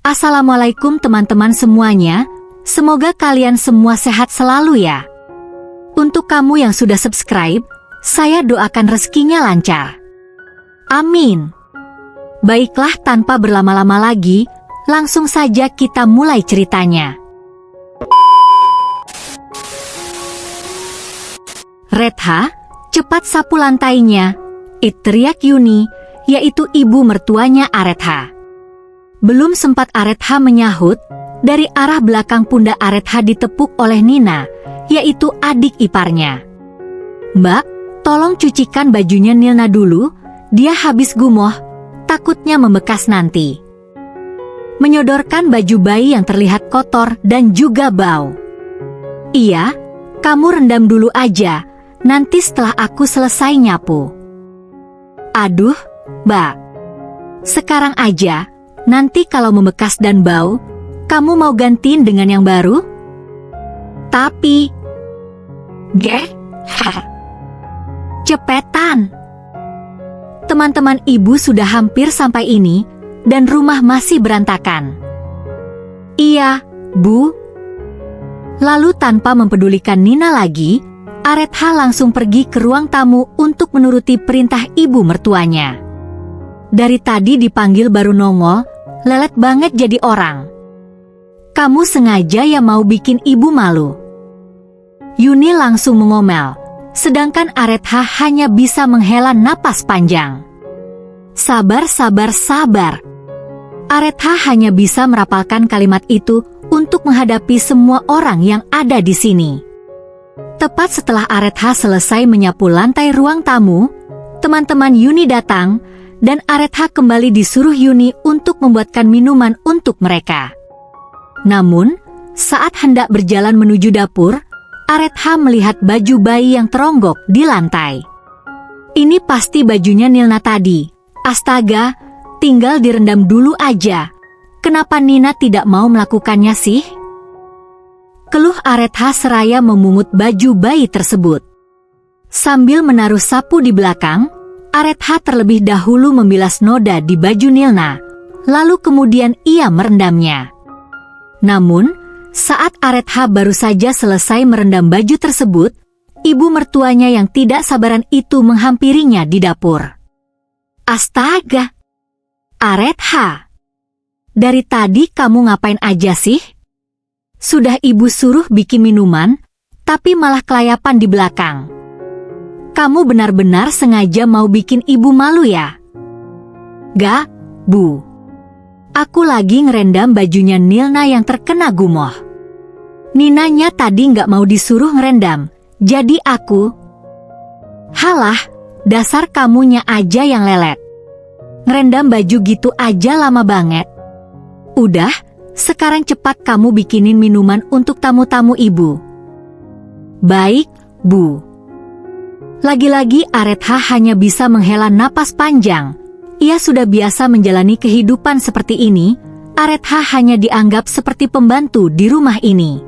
Assalamualaikum teman-teman semuanya, semoga kalian semua sehat selalu ya. Untuk kamu yang sudah subscribe, saya doakan rezekinya lancar. Amin. Baiklah, tanpa berlama-lama lagi, langsung saja kita mulai ceritanya. Retha, cepat sapu lantainya, teriak Yuni, yaitu ibu mertuanya Aretha. Belum sempat Aretha menyahut, dari arah belakang pundak Aretha ditepuk oleh Nina, yaitu adik iparnya. "Mbak, tolong cucikan bajunya Nilna dulu, dia habis gumoh, takutnya membekas nanti." Menyodorkan baju bayi yang terlihat kotor dan juga bau. "Iya, kamu rendam dulu aja, nanti setelah aku selesai nyapu." "Aduh, Mbak, sekarang aja, nanti kalau membekas dan bau, kamu mau gantiin dengan yang baru?" "Tapi..." Cepetan. Teman-teman ibu sudah hampir sampai ini, dan rumah masih berantakan. "Iya, Bu." Lalu tanpa mempedulikan Nina lagi, Aretha langsung pergi ke ruang tamu untuk menuruti perintah ibu mertuanya. Dari tadi dipanggil baru nongol, lelet banget jadi orang. "Kamu sengaja ya mau bikin ibu malu?" Yuni langsung mengomel, sedangkan Aretha hanya bisa menghela napas panjang. Sabar. Aretha hanya bisa merapalkan kalimat itu untuk menghadapi semua orang yang ada di sini. Tepat setelah Aretha selesai menyapu lantai ruang tamu, teman-teman Yuni datang, dan Aretha kembali disuruh Yuni untuk membuatkan minuman untuk mereka. Namun, saat hendak berjalan menuju dapur, Aretha melihat baju bayi yang teronggok di lantai. Ini pasti bajunya Nilna tadi. Astaga, tinggal direndam dulu aja. Kenapa Nina tidak mau melakukannya sih? Keluh Aretha seraya memungut baju bayi tersebut. Sambil menaruh sapu di belakang, Aretha terlebih dahulu membilas noda di baju Nilna, lalu kemudian ia merendamnya. Namun, saat Aretha baru saja selesai merendam baju tersebut, ibu mertuanya yang tidak sabaran itu menghampirinya di dapur. "Astaga! Aretha! Dari tadi kamu ngapain aja sih? Sudah ibu suruh bikin minuman, tapi malah kelayapan di belakang. Kamu benar-benar sengaja mau bikin ibu malu ya?" "Gak, Bu. Aku lagi ngerendam bajunya Nilna yang terkena gumoh. Ninanya tadi nggak mau disuruh ngerendam, jadi aku..." "Halah, dasar kamunya aja yang lelet. Ngerendam baju gitu aja lama banget. Udah, sekarang cepat kamu bikinin minuman untuk tamu-tamu ibu." "Baik, Bu." Lagi-lagi Aretha hanya bisa menghela napas panjang. Ia sudah biasa menjalani kehidupan seperti ini. Aretha hanya dianggap seperti pembantu di rumah ini.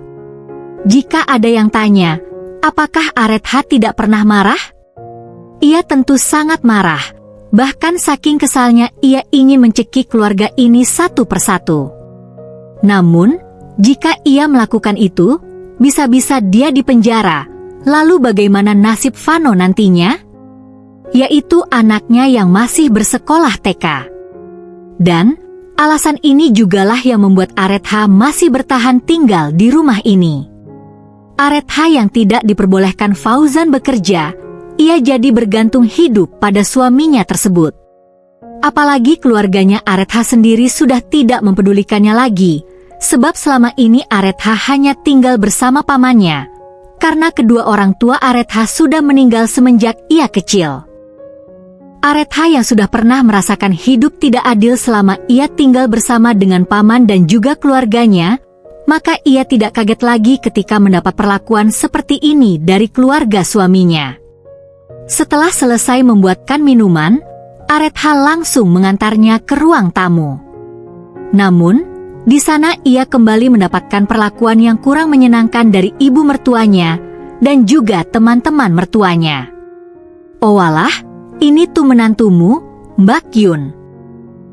Jika ada yang tanya, apakah Aretha tidak pernah marah? Ia tentu sangat marah. Bahkan saking kesalnya ia ingin mencekik keluarga ini satu persatu. Namun, jika ia melakukan itu, bisa-bisa dia dipenjara. Lalu bagaimana nasib Vano nantinya? Yaitu anaknya yang masih bersekolah TK. Dan, alasan ini jugalah yang membuat Aretha masih bertahan tinggal di rumah ini. Aretha yang tidak diperbolehkan Fauzan bekerja, ia jadi bergantung hidup pada suaminya tersebut. Apalagi keluarganya Aretha sendiri sudah tidak mempedulikannya lagi, sebab selama ini Aretha hanya tinggal bersama pamannya, karena kedua orang tua Aretha sudah meninggal semenjak ia kecil. Aretha yang sudah pernah merasakan hidup tidak adil selama ia tinggal bersama dengan paman dan juga keluarganya, maka ia tidak kaget lagi ketika mendapat perlakuan seperti ini dari keluarga suaminya. Setelah selesai membuatkan minuman, Aretha langsung mengantarnya ke ruang tamu. Namun, di sana ia kembali mendapatkan perlakuan yang kurang menyenangkan dari ibu mertuanya dan juga teman-teman mertuanya. "Oh walah, ini tuh menantumu, Mbak Yun.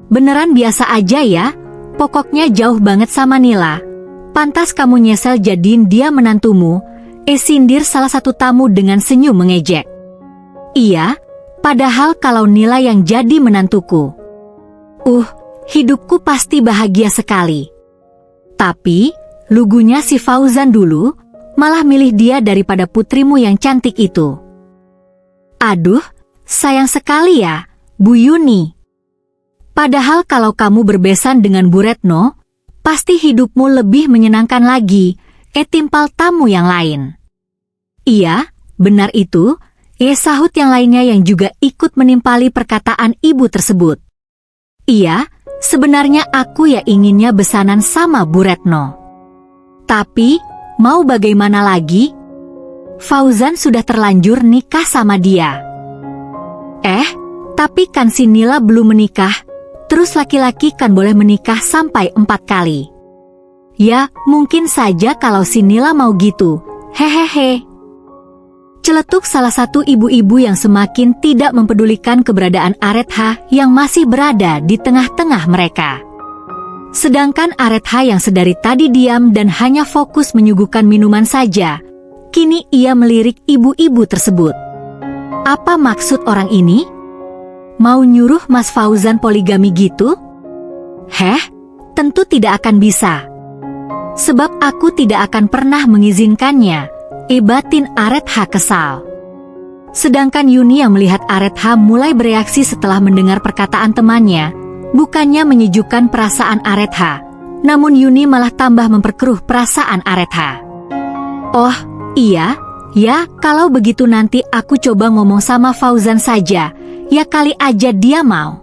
Beneran biasa aja ya, Pokoknya jauh banget sama Nila. Pantas kamu nyesel jadiin dia menantumu, sindir salah satu tamu dengan senyum mengejek. Iya, padahal kalau Nila yang jadi menantuku. Hidupku pasti bahagia sekali. Tapi, lugunya si Fauzan dulu, malah milih dia daripada putrimu yang cantik itu. Aduh, sayang sekali ya, Bu Yuni. Padahal kalau kamu berbesan dengan Bu Retno, pasti hidupmu lebih menyenangkan lagi, timpal tamu yang lain. Iya, benar itu, sahut yang lainnya yang juga ikut menimpali perkataan ibu tersebut. Iya, sebenarnya aku ya inginnya besanan sama Bu Retno. Tapi, mau bagaimana lagi? Fauzan sudah terlanjur nikah sama dia. Tapi kan si Nila belum menikah, terus laki-laki kan boleh menikah sampai 4 kali. Ya, mungkin saja kalau si Nila mau gitu, hehehe. Celetuk salah satu ibu-ibu yang semakin tidak mempedulikan keberadaan Aretha yang masih berada di tengah-tengah mereka. Sedangkan Aretha yang sedari tadi diam dan hanya fokus menyuguhkan minuman saja, kini ia melirik ibu-ibu tersebut. Apa maksud orang ini? Mau nyuruh Mas Fauzan poligami gitu? Tentu tidak akan bisa. Sebab aku tidak akan pernah mengizinkannya, batin Aretha kesal. Sedangkan Yuni yang melihat Aretha mulai bereaksi setelah mendengar perkataan temannya, bukannya menyejukkan perasaan Aretha, namun Yuni malah tambah memperkeruh perasaan Aretha. Oh, iya, ya kalau begitu nanti aku coba ngomong sama Fauzan saja, ya kali aja dia mau.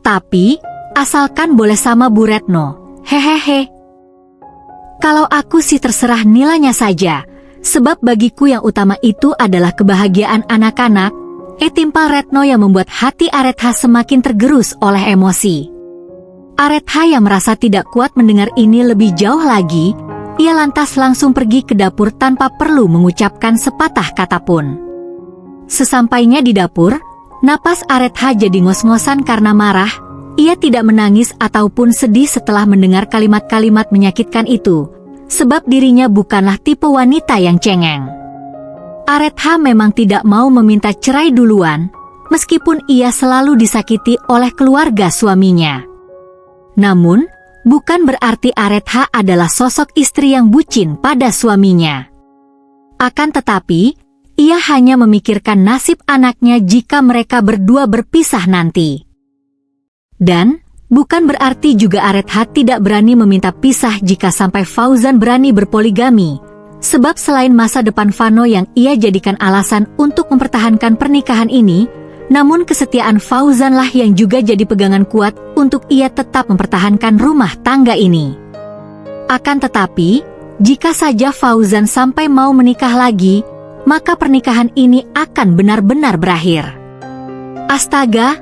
Tapi, asalkan boleh sama Bu Retno, hehehe. Kalau aku sih terserah nilainya saja, sebab bagiku yang utama itu adalah kebahagiaan anak-anak, timpal Retno yang membuat hati Aretha semakin tergerus oleh emosi. Aretha yang merasa tidak kuat mendengar ini lebih jauh lagi, ia lantas langsung pergi ke dapur tanpa perlu mengucapkan sepatah kata pun. Sesampainya di dapur, napas Aretha jadi ngos-ngosan karena marah. Ia tidak menangis ataupun sedih setelah mendengar kalimat-kalimat menyakitkan itu, sebab dirinya bukanlah tipe wanita yang cengeng. Aretha memang tidak mau meminta cerai duluan, meskipun ia selalu disakiti oleh keluarga suaminya. Namun, bukan berarti Aretha adalah sosok istri yang bucin pada suaminya. Akan tetapi, ia hanya memikirkan nasib anaknya jika mereka berdua berpisah nanti. Dan, bukan berarti juga Aretha tidak berani meminta pisah jika sampai Fauzan berani berpoligami, sebab selain masa depan Vano yang ia jadikan alasan untuk mempertahankan pernikahan ini, namun kesetiaan Fauzanlah yang juga jadi pegangan kuat untuk ia tetap mempertahankan rumah tangga ini. Akan tetapi, jika saja Fauzan sampai mau menikah lagi, maka pernikahan ini akan benar-benar berakhir. Astaga,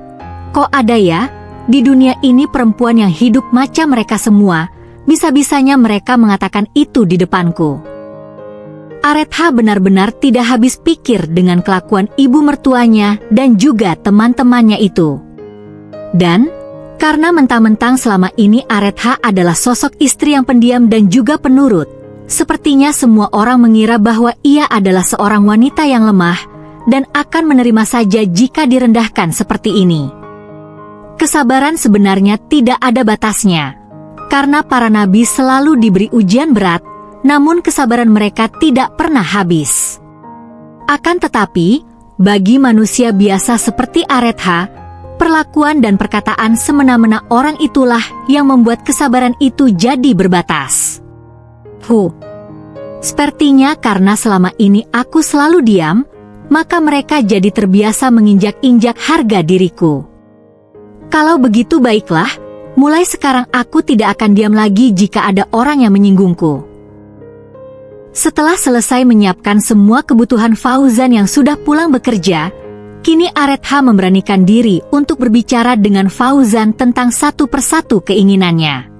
kok ada ya? Di dunia ini perempuan yang hidup macam mereka semua, bisa-bisanya mereka mengatakan itu di depanku. Aretha benar-benar tidak habis pikir dengan kelakuan ibu mertuanya dan juga teman-temannya itu. Dan, karena mentang-mentang selama ini Aretha adalah sosok istri yang pendiam dan juga penurut, sepertinya semua orang mengira bahwa ia adalah seorang wanita yang lemah, dan akan menerima saja jika direndahkan seperti ini. Kesabaran sebenarnya tidak ada batasnya, karena para nabi selalu diberi ujian berat, namun kesabaran mereka tidak pernah habis. Akan tetapi, bagi manusia biasa seperti Aretha, perlakuan dan perkataan semena-mena orang itulah yang membuat kesabaran itu jadi berbatas. Sepertinya karena selama ini aku selalu diam, maka mereka jadi terbiasa menginjak-injak harga diriku. Kalau begitu baiklah, mulai sekarang aku tidak akan diam lagi jika ada orang yang menyinggungku. Setelah selesai menyiapkan semua kebutuhan Fauzan yang sudah pulang bekerja, kini Aretha memberanikan diri untuk berbicara dengan Fauzan tentang satu persatu keinginannya.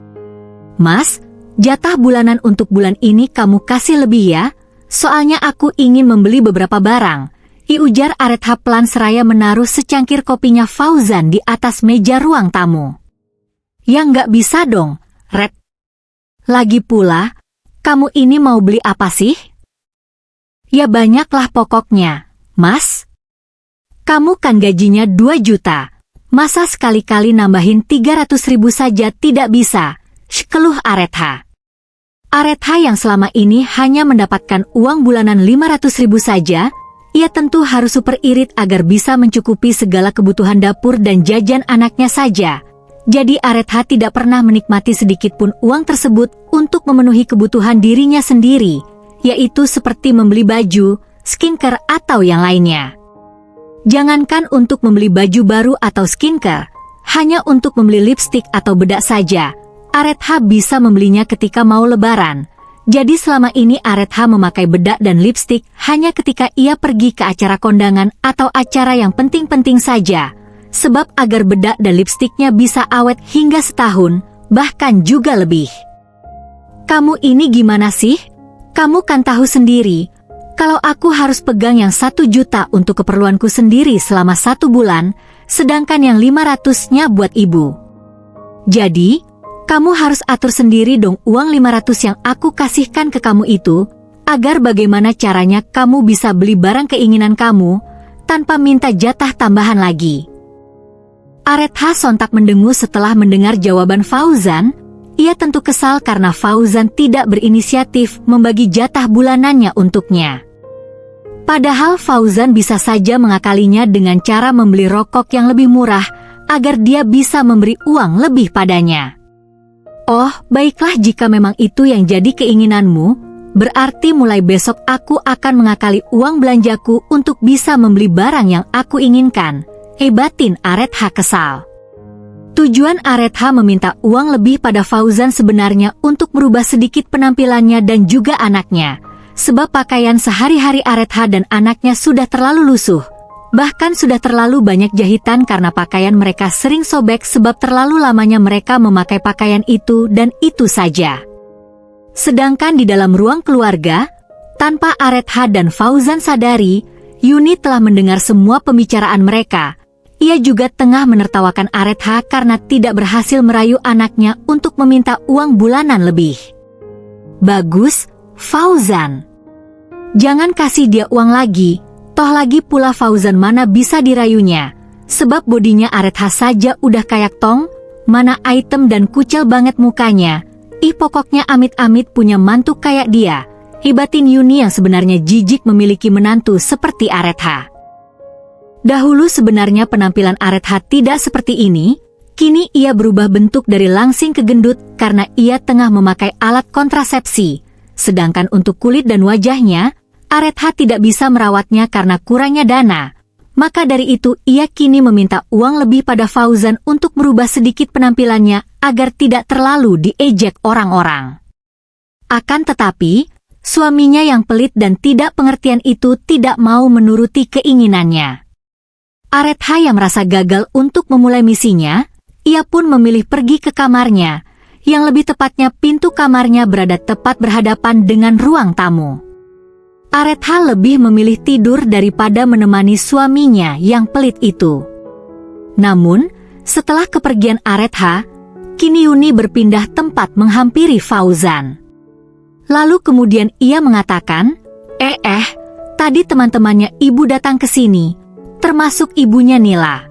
Mas, jatah bulanan untuk bulan ini kamu kasih lebih ya, soalnya aku ingin membeli beberapa barang. Ujar Aretha pelan seraya menaruh secangkir kopinya Fauzan di atas meja ruang tamu. Ya nggak bisa dong, Red. Lagi pula, kamu ini mau beli apa sih? Ya banyaklah pokoknya, Mas. Kamu kan gajinya 2 juta. Masa sekali-kali nambahin 300.000 saja tidak bisa? Keluh Aretha. Aretha yang selama ini hanya mendapatkan uang bulanan 500.000 saja, ia tentu harus super irit agar bisa mencukupi segala kebutuhan dapur dan jajan anaknya saja. Jadi Aretha tidak pernah menikmati sedikit pun uang tersebut untuk memenuhi kebutuhan dirinya sendiri, yaitu seperti membeli baju, skincare atau yang lainnya. Jangankan untuk membeli baju baru atau skincare, hanya untuk membeli lipstik atau bedak saja, Aretha bisa membelinya ketika mau lebaran. Jadi selama ini Aretha memakai bedak dan lipstik hanya ketika ia pergi ke acara kondangan atau acara yang penting-penting saja. Sebab agar bedak dan lipstiknya bisa awet hingga setahun, bahkan juga lebih. Kamu ini gimana sih? Kamu kan tahu sendiri, kalau aku harus pegang yang 1 juta untuk keperluanku sendiri selama 1 bulan, sedangkan yang 500-nya buat ibu. Jadi, kamu harus atur sendiri dong uang 500 yang aku kasihkan ke kamu itu, agar bagaimana caranya kamu bisa beli barang keinginan kamu, tanpa minta jatah tambahan lagi. Aretha sontak mendengus setelah mendengar jawaban Fauzan. Ia tentu kesal karena Fauzan tidak berinisiatif membagi jatah bulanannya untuknya. Padahal Fauzan bisa saja mengakalinya dengan cara membeli rokok yang lebih murah, agar dia bisa memberi uang lebih padanya. Oh, baiklah jika memang itu yang jadi keinginanmu, berarti mulai besok aku akan mengakali uang belanjaku untuk bisa membeli barang yang aku inginkan. Batin Aretha kesal. Tujuan Aretha meminta uang lebih pada Fauzan sebenarnya untuk merubah sedikit penampilannya dan juga anaknya. Sebab pakaian sehari-hari Aretha dan anaknya sudah terlalu lusuh. Bahkan sudah terlalu banyak jahitan karena pakaian mereka sering sobek sebab terlalu lamanya mereka memakai pakaian itu dan itu saja. Sedangkan di dalam ruang keluarga, tanpa Aretha dan Fauzan sadari, Yuni telah mendengar semua pembicaraan mereka. Ia juga tengah menertawakan Aretha karena tidak berhasil merayu anaknya untuk meminta uang bulanan lebih. Bagus, Fauzan. Jangan kasih dia uang lagi, toh lagi pula Fauzan mana bisa dirayunya, sebab bodinya Aretha saja udah kayak tong, mana item dan kucel banget mukanya. Pokoknya amit-amit punya mantu kayak dia. Hebatin Yuni yang sebenarnya jijik memiliki menantu seperti Aretha. Dahulu sebenarnya penampilan Aretha tidak seperti ini, kini ia berubah bentuk dari langsing ke gendut karena ia tengah memakai alat kontrasepsi. Sedangkan untuk kulit dan wajahnya, Aretha tidak bisa merawatnya karena kurangnya dana. Maka dari itu ia kini meminta uang lebih pada Fauzan untuk merubah sedikit penampilannya agar tidak terlalu diejek orang-orang. Akan tetapi, suaminya yang pelit dan tidak pengertian itu tidak mau menuruti keinginannya. Aretha yang merasa gagal untuk memulai misinya, ia pun memilih pergi ke kamarnya, yang lebih tepatnya pintu kamarnya berada tepat berhadapan dengan ruang tamu. Aretha lebih memilih tidur daripada menemani suaminya yang pelit itu. Namun, setelah kepergian Aretha, kini Yuni berpindah tempat menghampiri Fauzan. Lalu kemudian ia mengatakan, tadi teman-temannya ibu datang ke sini, termasuk ibunya Nila.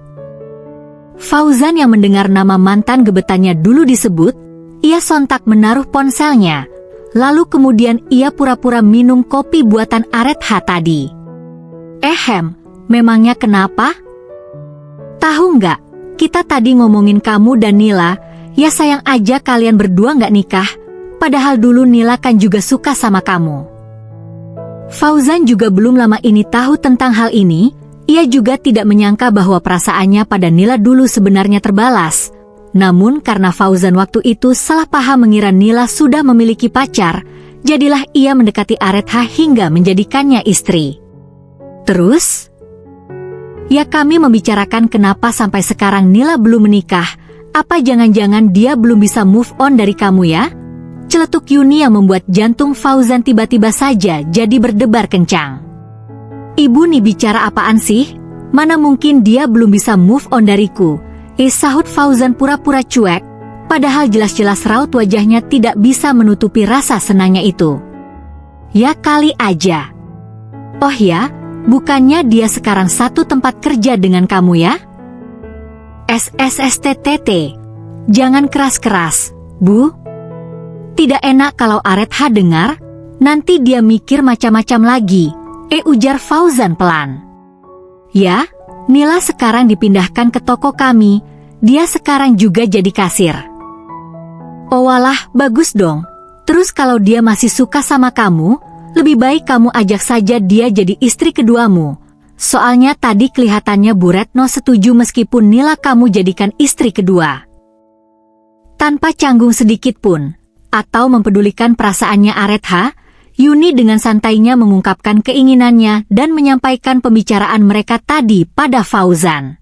Fauzan yang mendengar nama mantan gebetannya dulu disebut, ia sontak menaruh ponselnya, lalu kemudian ia pura-pura minum kopi buatan Aretha tadi. Memangnya kenapa? Tahu nggak, kita tadi ngomongin kamu dan Nila, ya sayang aja kalian berdua nggak nikah, padahal dulu Nila kan juga suka sama kamu. Fauzan juga belum lama ini tahu tentang hal ini. Ia juga tidak menyangka bahwa perasaannya pada Nila dulu sebenarnya terbalas. Namun karena Fauzan waktu itu salah paham mengira Nila sudah memiliki pacar, jadilah ia mendekati Aretha hingga menjadikannya istri. Terus? Ya kami membicarakan kenapa sampai sekarang Nila belum menikah. Apa jangan-jangan dia belum bisa move on dari kamu ya? Celetuk Yuni yang membuat jantung Fauzan tiba-tiba saja jadi berdebar kencang. Ibu nih bicara apaan sih? Mana mungkin dia belum bisa move on dariku? Sahut Fauzan pura-pura cuek. Padahal jelas-jelas raut wajahnya tidak bisa menutupi rasa senangnya itu. Ya kali aja. Oh ya, bukannya dia sekarang satu tempat kerja dengan kamu ya? SSSTTT. Jangan keras-keras, Bu. Tidak enak kalau Aretha dengar, nanti dia mikir macam-macam lagi, ujar Fauzan pelan. Ya, Nila sekarang dipindahkan ke toko kami, dia sekarang juga jadi kasir. Oh walah, bagus dong. Terus kalau dia masih suka sama kamu, lebih baik kamu ajak saja dia jadi istri keduamu. Soalnya tadi kelihatannya Bu Retno setuju meskipun Nila kamu jadikan istri kedua. Tanpa canggung sedikit pun, atau mempedulikan perasaannya Aretha, Yuni dengan santainya mengungkapkan keinginannya dan menyampaikan pembicaraan mereka tadi pada Fauzan.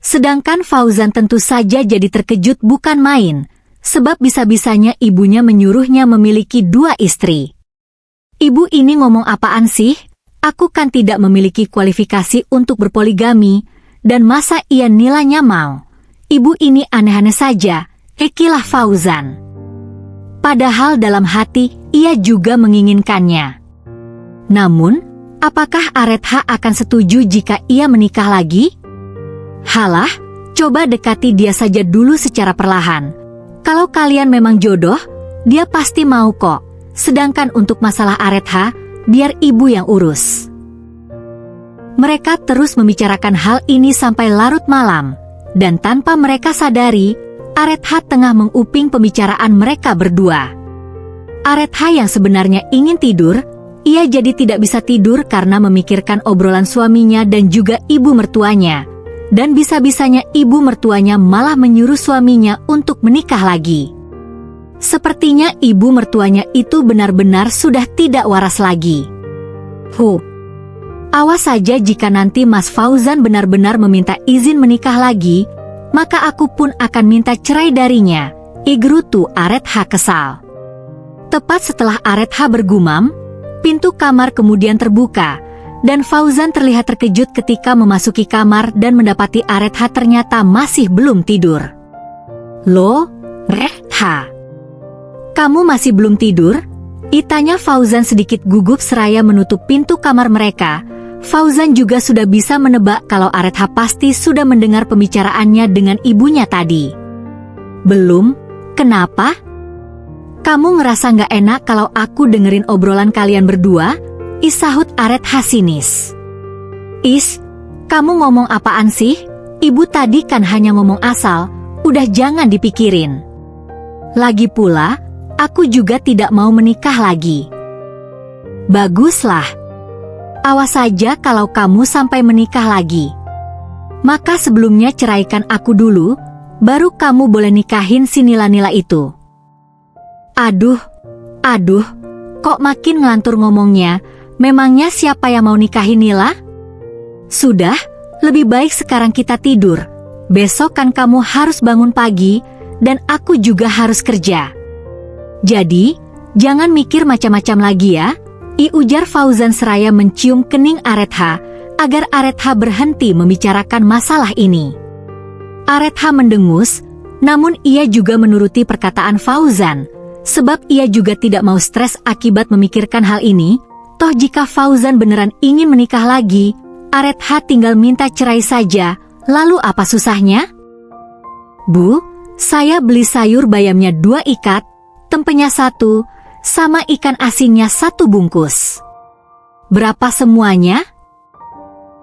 Sedangkan Fauzan tentu saja jadi terkejut bukan main, sebab bisa-bisanya ibunya menyuruhnya memiliki 2 istri. Ibu ini ngomong apaan sih? Aku kan tidak memiliki kualifikasi untuk berpoligami, dan masa iya Nilanya mau? Ibu ini aneh-aneh saja, hekilah Fauzan. Padahal dalam hati, ia juga menginginkannya. Namun, apakah Aretha akan setuju jika ia menikah lagi? Halah, coba dekati dia saja dulu secara perlahan. Kalau kalian memang jodoh, dia pasti mau kok. Sedangkan untuk masalah Aretha, biar ibu yang urus. Mereka terus membicarakan hal ini sampai larut malam, dan tanpa mereka sadari, Aretha tengah menguping pembicaraan mereka berdua. Aretha yang sebenarnya ingin tidur, ia jadi tidak bisa tidur karena memikirkan obrolan suaminya dan juga ibu mertuanya. Dan bisa-bisanya ibu mertuanya malah menyuruh suaminya untuk menikah lagi. Sepertinya ibu mertuanya itu benar-benar sudah tidak waras lagi. Awas saja jika nanti Mas Fauzan benar-benar meminta izin menikah lagi, maka aku pun akan minta cerai darinya, gerutu Aretha kesal. Tepat setelah Aretha bergumam, pintu kamar kemudian terbuka, dan Fauzan terlihat terkejut ketika memasuki kamar dan mendapati Aretha ternyata masih belum tidur. Loh, Retha, kamu masih belum tidur? Tanya Fauzan sedikit gugup seraya menutup pintu kamar mereka. Fauzan juga sudah bisa menebak kalau Aretha pasti sudah mendengar pembicaraannya dengan ibunya tadi. Belum? Kenapa? Kamu ngerasa nggak enak kalau aku dengerin obrolan kalian berdua? Sahut Aretha sinis. Kamu ngomong apaan sih? Ibu tadi kan hanya ngomong asal, udah jangan dipikirin. Lagi pula, aku juga tidak mau menikah lagi. Baguslah. Awas saja kalau kamu sampai menikah lagi. Maka sebelumnya ceraikan aku dulu, baru kamu boleh nikahin si Nila-Nila itu. Aduh, kok makin ngelantur ngomongnya, memangnya siapa yang mau nikahin Nila? Sudah, lebih baik sekarang kita tidur. Besok kan kamu harus bangun pagi, dan aku juga harus kerja. Jadi, jangan mikir macam-macam lagi ya, ujar Fauzan seraya mencium kening Aretha, agar Aretha berhenti membicarakan masalah ini. Aretha mendengus, namun ia juga menuruti perkataan Fauzan, sebab ia juga tidak mau stres akibat memikirkan hal ini. Toh jika Fauzan beneran ingin menikah lagi, Aretha tinggal minta cerai saja, lalu apa susahnya? Bu, saya beli sayur bayamnya 2 ikat, tempenya 1, sama ikan asinnya 1 bungkus. Berapa semuanya?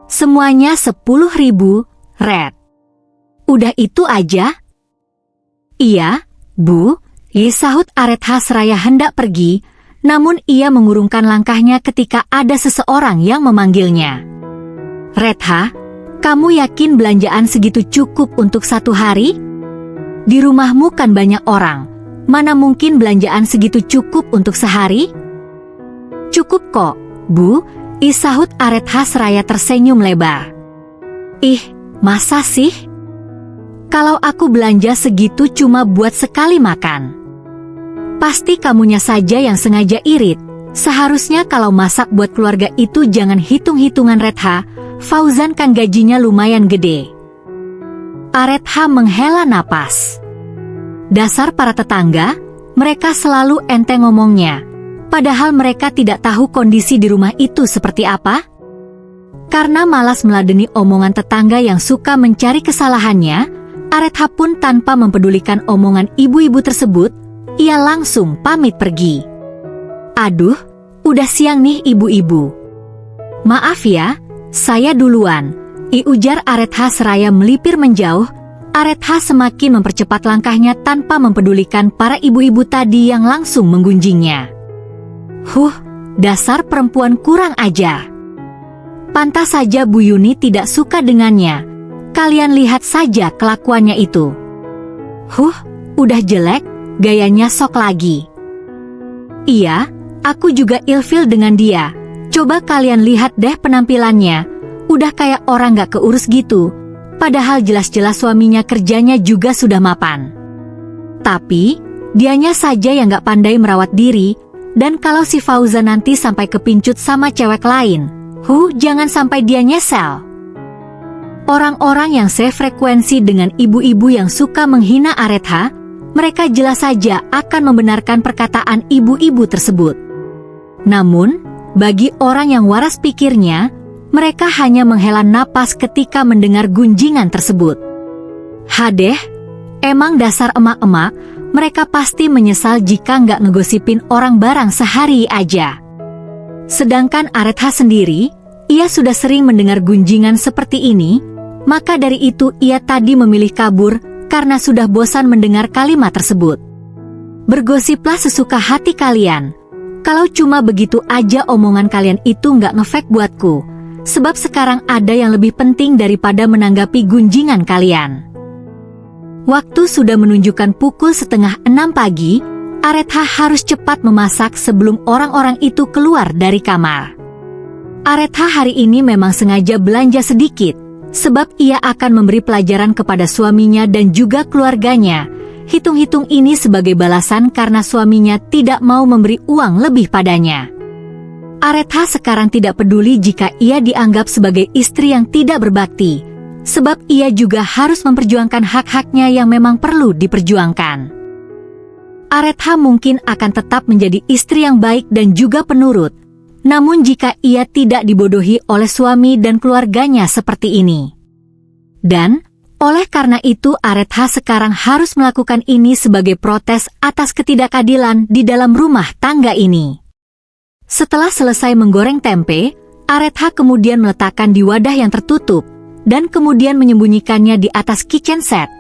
Semuanya 10.000, Red. Udah itu aja? Iya, Bu, sahut Aretha seraya hendak pergi, namun ia mengurungkan langkahnya ketika ada seseorang yang memanggilnya. Retha, kamu yakin belanjaan segitu cukup untuk 1 hari? Di rumahmu kan banyak orang, mana mungkin belanjaan segitu cukup untuk sehari? Cukup kok, Bu, sahut Aretha seraya tersenyum lebar. Masa sih? Kalau aku belanja segitu cuma buat sekali makan. Pasti kamunya saja yang sengaja irit. Seharusnya kalau masak buat keluarga itu jangan hitung-hitungan Retha, Fauzan kan gajinya lumayan gede. Aretha menghela napas. Dasar para tetangga, mereka selalu enteng ngomongnya. Padahal mereka tidak tahu kondisi di rumah itu seperti apa. Karena malas meladeni omongan tetangga yang suka mencari kesalahannya, Aretha pun tanpa mempedulikan omongan ibu-ibu tersebut, ia langsung pamit pergi. Aduh, udah siang nih ibu-ibu. Maaf ya, saya duluan, ujar Aretha seraya melipir menjauh. Aretha semakin mempercepat langkahnya tanpa mempedulikan para ibu-ibu tadi yang langsung menggunjingnya. Dasar perempuan kurang ajar. Pantas saja Bu Yuni tidak suka dengannya. Kalian lihat saja kelakuannya itu. Udah jelek, gayanya sok lagi. Iya, aku juga ilfil dengan dia. Coba kalian lihat deh penampilannya. Udah kayak orang gak keurus gitu. Padahal jelas-jelas suaminya kerjanya juga sudah mapan. Tapi, dianya saja yang gak pandai merawat diri. Dan kalau si Fauzan nanti sampai kepincut sama cewek lain, jangan sampai dia nyesel. Orang-orang yang sefrekuensi dengan ibu-ibu yang suka menghina Aretha, mereka jelas saja akan membenarkan perkataan ibu-ibu tersebut. Namun, bagi orang yang waras pikirnya, mereka hanya menghela napas ketika mendengar gunjingan tersebut. Hadeh, emang dasar emak-emak, mereka pasti menyesal jika nggak ngegosipin orang barang sehari aja. Sedangkan Aretha sendiri, ia sudah sering mendengar gunjingan seperti ini, maka dari itu ia tadi memilih kabur karena sudah bosan mendengar kalimat tersebut. Bergosiplah sesuka hati kalian. Kalau cuma begitu aja omongan kalian itu nggak ngefek buatku, sebab sekarang ada yang lebih penting daripada menanggapi gunjingan kalian. Waktu sudah menunjukkan pukul 5:30 pagi, Aretha harus cepat memasak sebelum orang-orang itu keluar dari kamar. Aretha hari ini memang sengaja belanja sedikit, sebab ia akan memberi pelajaran kepada suaminya dan juga keluarganya. Hitung-hitung ini sebagai balasan karena suaminya tidak mau memberi uang lebih padanya. Aretha sekarang tidak peduli jika ia dianggap sebagai istri yang tidak berbakti, sebab ia juga harus memperjuangkan hak-haknya yang memang perlu diperjuangkan. Aretha mungkin akan tetap menjadi istri yang baik dan juga penurut, namun jika ia tidak dibodohi oleh suami dan keluarganya seperti ini. Dan, oleh karena itu Aretha sekarang harus melakukan ini sebagai protes atas ketidakadilan di dalam rumah tangga ini. Setelah selesai menggoreng tempe, Aretha kemudian meletakkan di wadah yang tertutup, dan kemudian menyembunyikannya di atas kitchen set,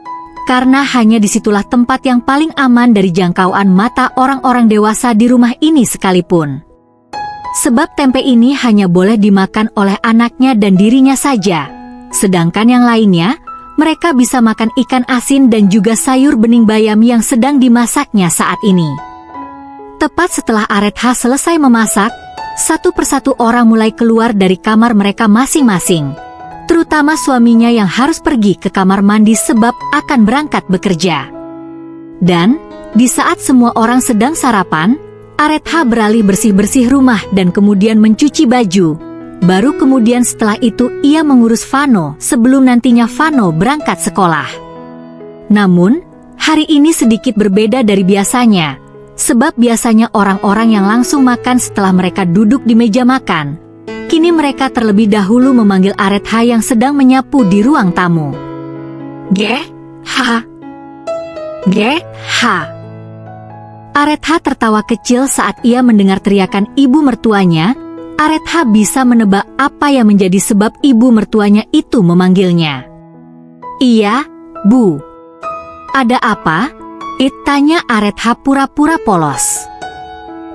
karena hanya disitulah tempat yang paling aman dari jangkauan mata orang-orang dewasa di rumah ini sekalipun. Sebab tempe ini hanya boleh dimakan oleh anaknya dan dirinya saja, sedangkan yang lainnya, mereka bisa makan ikan asin dan juga sayur bening bayam yang sedang dimasaknya saat ini. Tepat setelah Aretha selesai memasak, satu persatu orang mulai keluar dari kamar mereka masing-masing, terutama suaminya yang harus pergi ke kamar mandi sebab akan berangkat bekerja. Dan, di saat semua orang sedang sarapan, Aretha beralih bersih-bersih rumah dan kemudian mencuci baju. Baru kemudian setelah itu ia mengurus Vano sebelum nantinya Vano berangkat sekolah. Namun, hari ini sedikit berbeda dari biasanya, sebab biasanya orang-orang yang langsung makan setelah mereka duduk di meja makan. Kini mereka terlebih dahulu memanggil Aretha yang sedang menyapu di ruang tamu. Aretha tertawa kecil saat ia mendengar teriakan ibu mertuanya. Aretha bisa menebak apa yang menjadi sebab ibu mertuanya itu memanggilnya. Iya, Bu. Ada apa? Tanya Aretha pura-pura polos.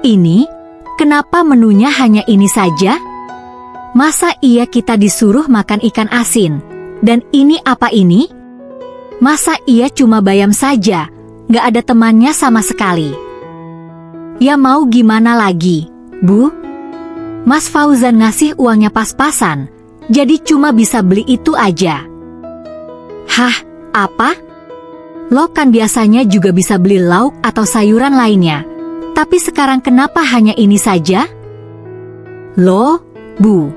Ini, kenapa menunya hanya ini saja? Masa iya kita disuruh makan ikan asin? Dan ini apa ini? Masa iya cuma bayam saja, gak ada temannya sama sekali? Ya mau gimana lagi, Bu? Mas Fauzan ngasih uangnya pas-pasan, jadi cuma bisa beli itu aja. Hah, apa? Lo kan biasanya juga bisa beli lauk atau sayuran lainnya, tapi sekarang kenapa hanya ini saja? Loh, Bu.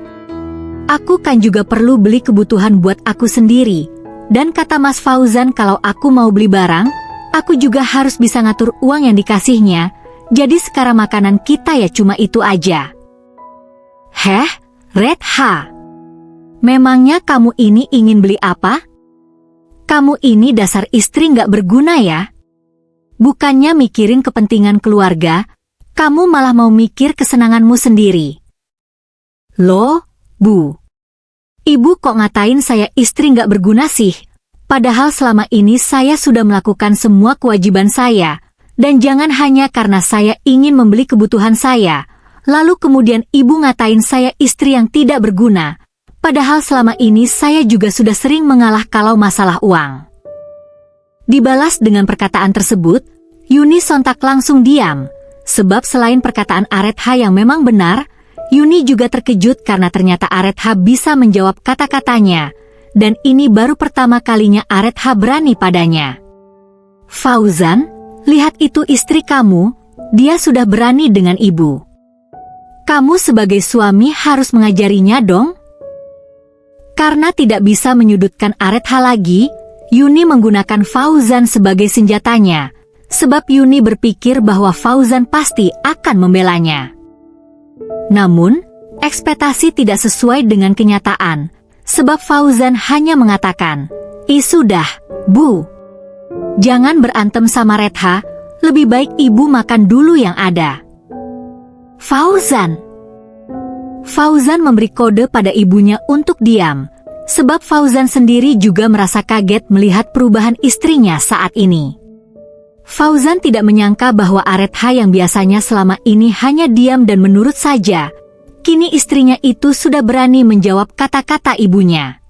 Aku kan juga perlu beli kebutuhan buat aku sendiri. Dan kata Mas Fauzan kalau aku mau beli barang, Aku juga harus bisa ngatur uang yang dikasihnya, jadi sekarang makanan kita ya cuma itu aja. Heh, Redha. Memangnya kamu ini ingin beli apa? Kamu ini dasar istri nggak berguna ya? Bukannya mikirin kepentingan keluarga, kamu malah mau mikir kesenanganmu sendiri. Loh, Bu. Ibu kok ngatain saya istri nggak berguna sih? Padahal selama ini saya sudah melakukan semua kewajiban saya. Dan jangan hanya karena saya ingin membeli kebutuhan saya, lalu kemudian ibu ngatain saya istri yang tidak berguna. Padahal selama ini saya juga sudah sering mengalah kalau masalah uang. Dibalas dengan perkataan tersebut, Yuni sontak langsung diam. Sebab selain perkataan Aretha yang memang benar, Yuni juga terkejut karena ternyata Aretha bisa menjawab kata-katanya. Dan ini baru pertama kalinya Aretha berani padanya. Fauzan, lihat itu istri kamu, dia sudah berani dengan ibu. Kamu sebagai suami harus mengajarinya dong. Karena tidak bisa menyudutkan Aretha lagi, Yuni menggunakan Fauzan sebagai senjatanya. Sebab Yuni berpikir bahwa Fauzan pasti akan membelanya. Namun, ekspektasi tidak sesuai dengan kenyataan. Sebab Fauzan hanya mengatakan, sudah, Bu. Jangan berantem sama Redha, lebih baik ibu makan dulu yang ada. Fauzan memberi kode pada ibunya untuk diam, sebab Fauzan sendiri juga merasa kaget melihat perubahan istrinya saat ini. Fauzan tidak menyangka bahwa Aretha yang biasanya selama ini hanya diam dan menurut saja, kini istrinya itu sudah berani menjawab kata-kata ibunya.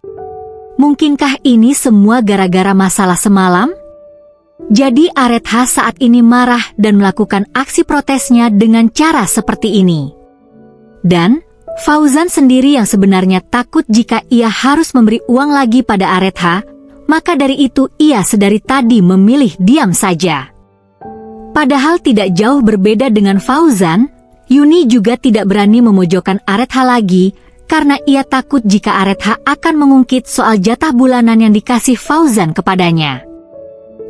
Mungkinkah ini semua gara-gara masalah semalam? Jadi Aretha saat ini marah dan melakukan aksi protesnya dengan cara seperti ini. Dan Fauzan sendiri yang sebenarnya takut jika ia harus memberi uang lagi pada Aretha, maka dari itu ia sedari tadi memilih diam saja. Padahal tidak jauh berbeda dengan Fauzan, Yuni juga tidak berani memojokkan Aretha lagi karena ia takut jika Aretha akan mengungkit soal jatah bulanan yang dikasih Fauzan kepadanya.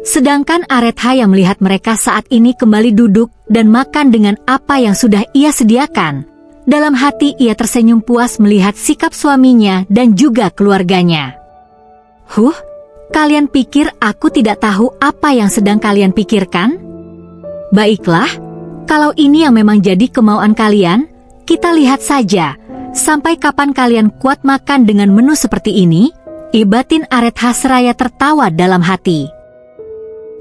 Sedangkan Aretha yang melihat mereka saat ini kembali duduk dan makan dengan apa yang sudah ia sediakan, dalam hati ia tersenyum puas melihat sikap suaminya dan juga keluarganya. Kalian pikir aku tidak tahu apa yang sedang kalian pikirkan? Baiklah, kalau ini yang memang jadi kemauan kalian, kita lihat saja, sampai kapan kalian kuat makan dengan menu seperti ini? Batin Aretha seraya tertawa dalam hati.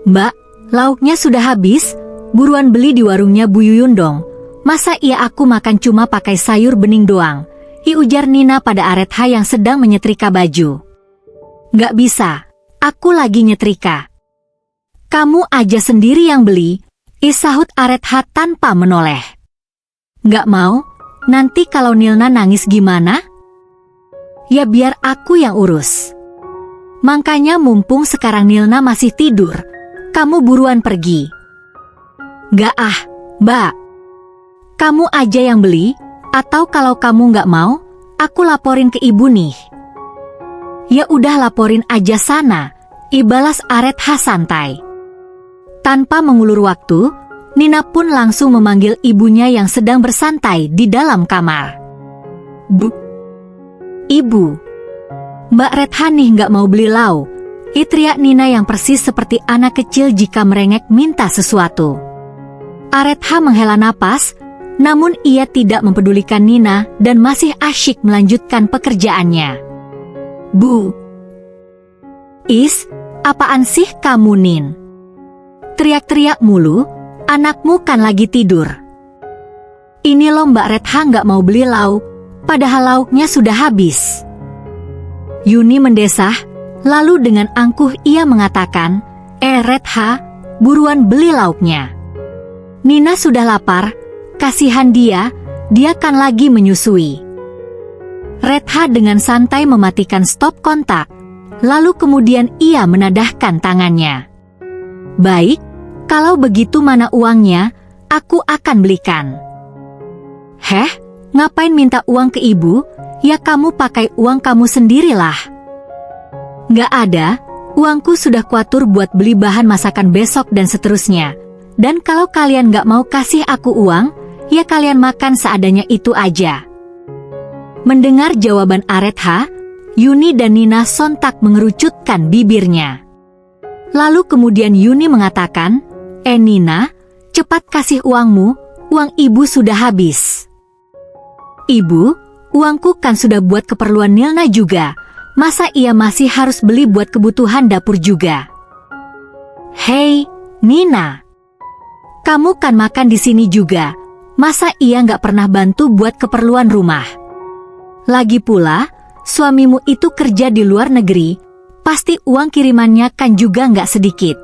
Mbak, lauknya sudah habis, buruan beli di warungnya Bu Yuyun dong. Masa iya aku makan cuma pakai sayur bening doang? Ujar Nina pada Aretha yang sedang menyetrika baju. Nggak bisa, aku lagi nyetrika. Kamu aja sendiri yang beli, sahut Aretha tanpa menoleh. Nggak mau, nanti kalau Nilna nangis gimana? Ya biar aku yang urus. Makanya mumpung sekarang Nilna masih tidur, kamu buruan pergi. Nggak Mbak. Kamu aja yang beli, atau kalau kamu nggak mau, aku laporin ke ibu nih. Ya udah laporin aja sana, balas Aretha santai. Tanpa mengulur waktu, Nina pun langsung memanggil ibunya yang sedang bersantai di dalam kamar. Bu, Ibu, Mbak Redha nih nggak mau beli lauk, teriak Nina yang persis seperti anak kecil jika merengek minta sesuatu. Aretha menghela napas, namun ia tidak mempedulikan Nina dan masih asyik melanjutkan pekerjaannya. Bu, apaan sih kamu Nin? Teriak-teriak mulu, anakmu kan lagi tidur. Ini loh Mbak Redha nggak mau beli lauk, padahal lauknya sudah habis. Yuni mendesah, lalu dengan angkuh ia mengatakan, Redha, buruan beli lauknya. Nina sudah lapar, kasihan dia kan lagi menyusui. Redha dengan santai mematikan stop kontak, lalu kemudian ia menadahkan tangannya. Baik, kalau begitu mana uangnya, aku akan belikan. Ngapain minta uang ke ibu? Ya kamu pakai uang kamu sendirilah. Nggak ada, Uangku sudah kuatur buat beli bahan masakan besok dan seterusnya. Dan kalau kalian gak mau kasih aku uang, ya kalian makan seadanya itu aja. Mendengar jawaban Aretha, Yuni dan Nina sontak mengerucutkan bibirnya. Lalu kemudian Yuni mengatakan, Nina, cepat kasih uangmu, uang ibu sudah habis. Ibu, uangku kan sudah buat keperluan Nilna juga. Masa ia masih harus beli buat kebutuhan dapur juga? Hei, Nina. Kamu kan makan di sini juga. Masa ia nggak pernah bantu buat keperluan rumah? Lagi pula, suamimu itu kerja di luar negeri. Pasti uang kirimannya kan juga nggak sedikit.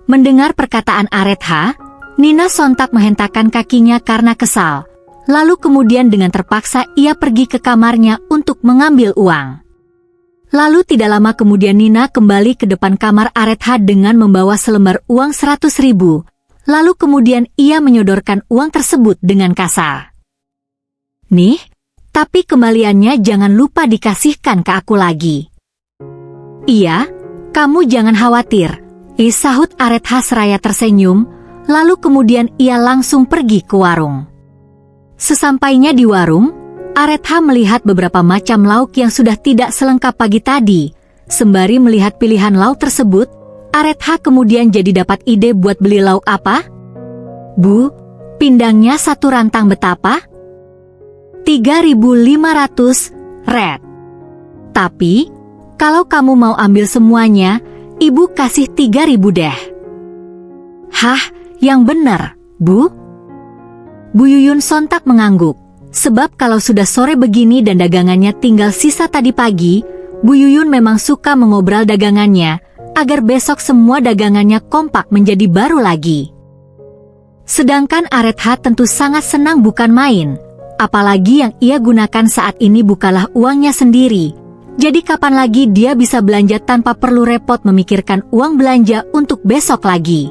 Mendengar perkataan Aretha, Nina sontak menghentakkan kakinya karena kesal. Lalu kemudian dengan terpaksa ia pergi ke kamarnya untuk mengambil uang. Lalu tidak lama kemudian Nina kembali ke depan kamar Aretha dengan membawa selembar uang 100.000. Lalu kemudian ia menyodorkan uang tersebut dengan kasar. Nih, tapi kembaliannya jangan lupa dikasihkan ke aku lagi. Iya, kamu jangan khawatir, sahut Aretha seraya tersenyum, lalu kemudian ia langsung pergi ke warung. Sesampainya di warung, Aretha melihat beberapa macam lauk yang sudah tidak selengkap pagi tadi. Sembari melihat pilihan lauk tersebut, Aretha kemudian jadi dapat ide buat beli lauk apa? Bu, pindangnya satu rantang betapa? 3.500 red. Tapi, kalau kamu mau ambil semuanya, ibu kasih 3.000 deh. Hah, yang benar, Bu? Bu Yuyun sontak mengangguk. Sebab kalau sudah sore begini dan dagangannya tinggal sisa tadi pagi, Bu Yuyun memang suka mengobral dagangannya, agar besok semua dagangannya kompak menjadi baru lagi. Sedangkan Aretha tentu sangat senang bukan main, apalagi yang ia gunakan saat ini bukanlah uangnya sendiri. Jadi kapan lagi dia bisa belanja tanpa perlu repot memikirkan uang belanja untuk besok lagi.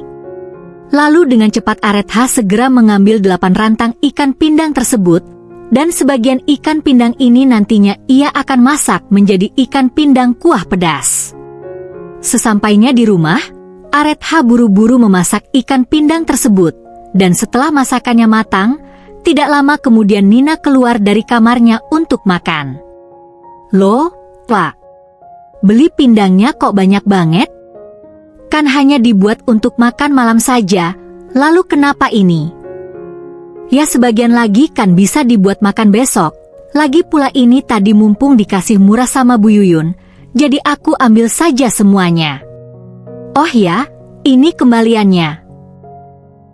Lalu dengan cepat Aretha segera mengambil 8 rantang ikan pindang tersebut, dan sebagian ikan pindang ini nantinya ia akan masak menjadi ikan pindang kuah pedas. Sesampainya di rumah, Aretha buru-buru memasak ikan pindang tersebut, dan setelah masakannya matang, tidak lama kemudian Nina keluar dari kamarnya untuk makan. Loh, Pak, beli pindangnya kok banyak banget? Kan hanya dibuat untuk makan malam saja, lalu kenapa ini? Ya sebagian lagi kan bisa dibuat makan besok. Lagi pula ini tadi mumpung dikasih murah sama Bu Yuyun, jadi aku ambil saja semuanya. Oh ya, ini kembaliannya.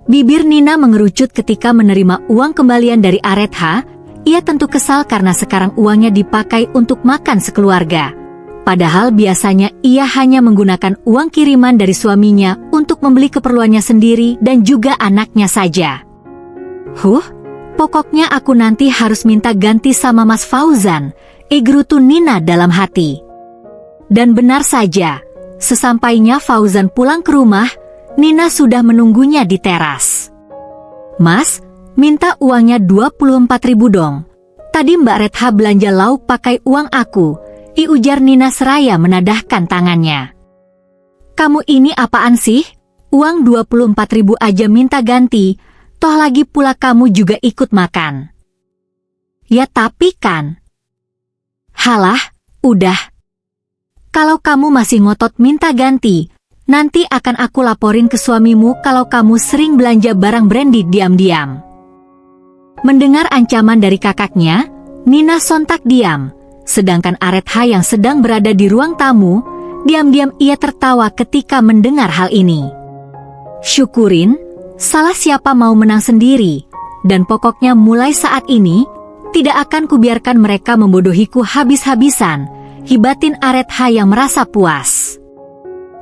Bibir Nina mengerucut ketika menerima uang kembalian dari Aretha. Ia tentu kesal karena sekarang uangnya dipakai untuk makan sekeluarga. Padahal biasanya ia hanya menggunakan uang kiriman dari suaminya untuk membeli keperluannya sendiri dan juga anaknya saja. Pokoknya aku nanti harus minta ganti sama Mas Fauzan, gerutu Nina dalam hati. Dan benar saja, sesampainya Fauzan pulang ke rumah, Nina sudah menunggunya di teras. Mas, minta uangnya 24.000 dong. Tadi Mbak Retha belanja lauk pakai uang aku, ujar Nina seraya menadahkan tangannya. Kamu ini apaan sih? Uang 24.000 aja minta ganti. Toh lagi pula kamu juga ikut makan. Ya tapi kan. Halah, udah. Kalau kamu masih ngotot minta ganti, nanti akan aku laporin ke suamimu kalau kamu sering belanja barang branded diam-diam. Mendengar ancaman dari kakaknya, Nina sontak diam. Sedangkan Aretha yang sedang berada di ruang tamu, diam-diam ia tertawa ketika mendengar hal ini. Syukurin, salah siapa mau menang sendiri, dan pokoknya mulai saat ini, tidak akan kubiarkan mereka membodohiku habis-habisan, hibatin Aretha yang merasa puas.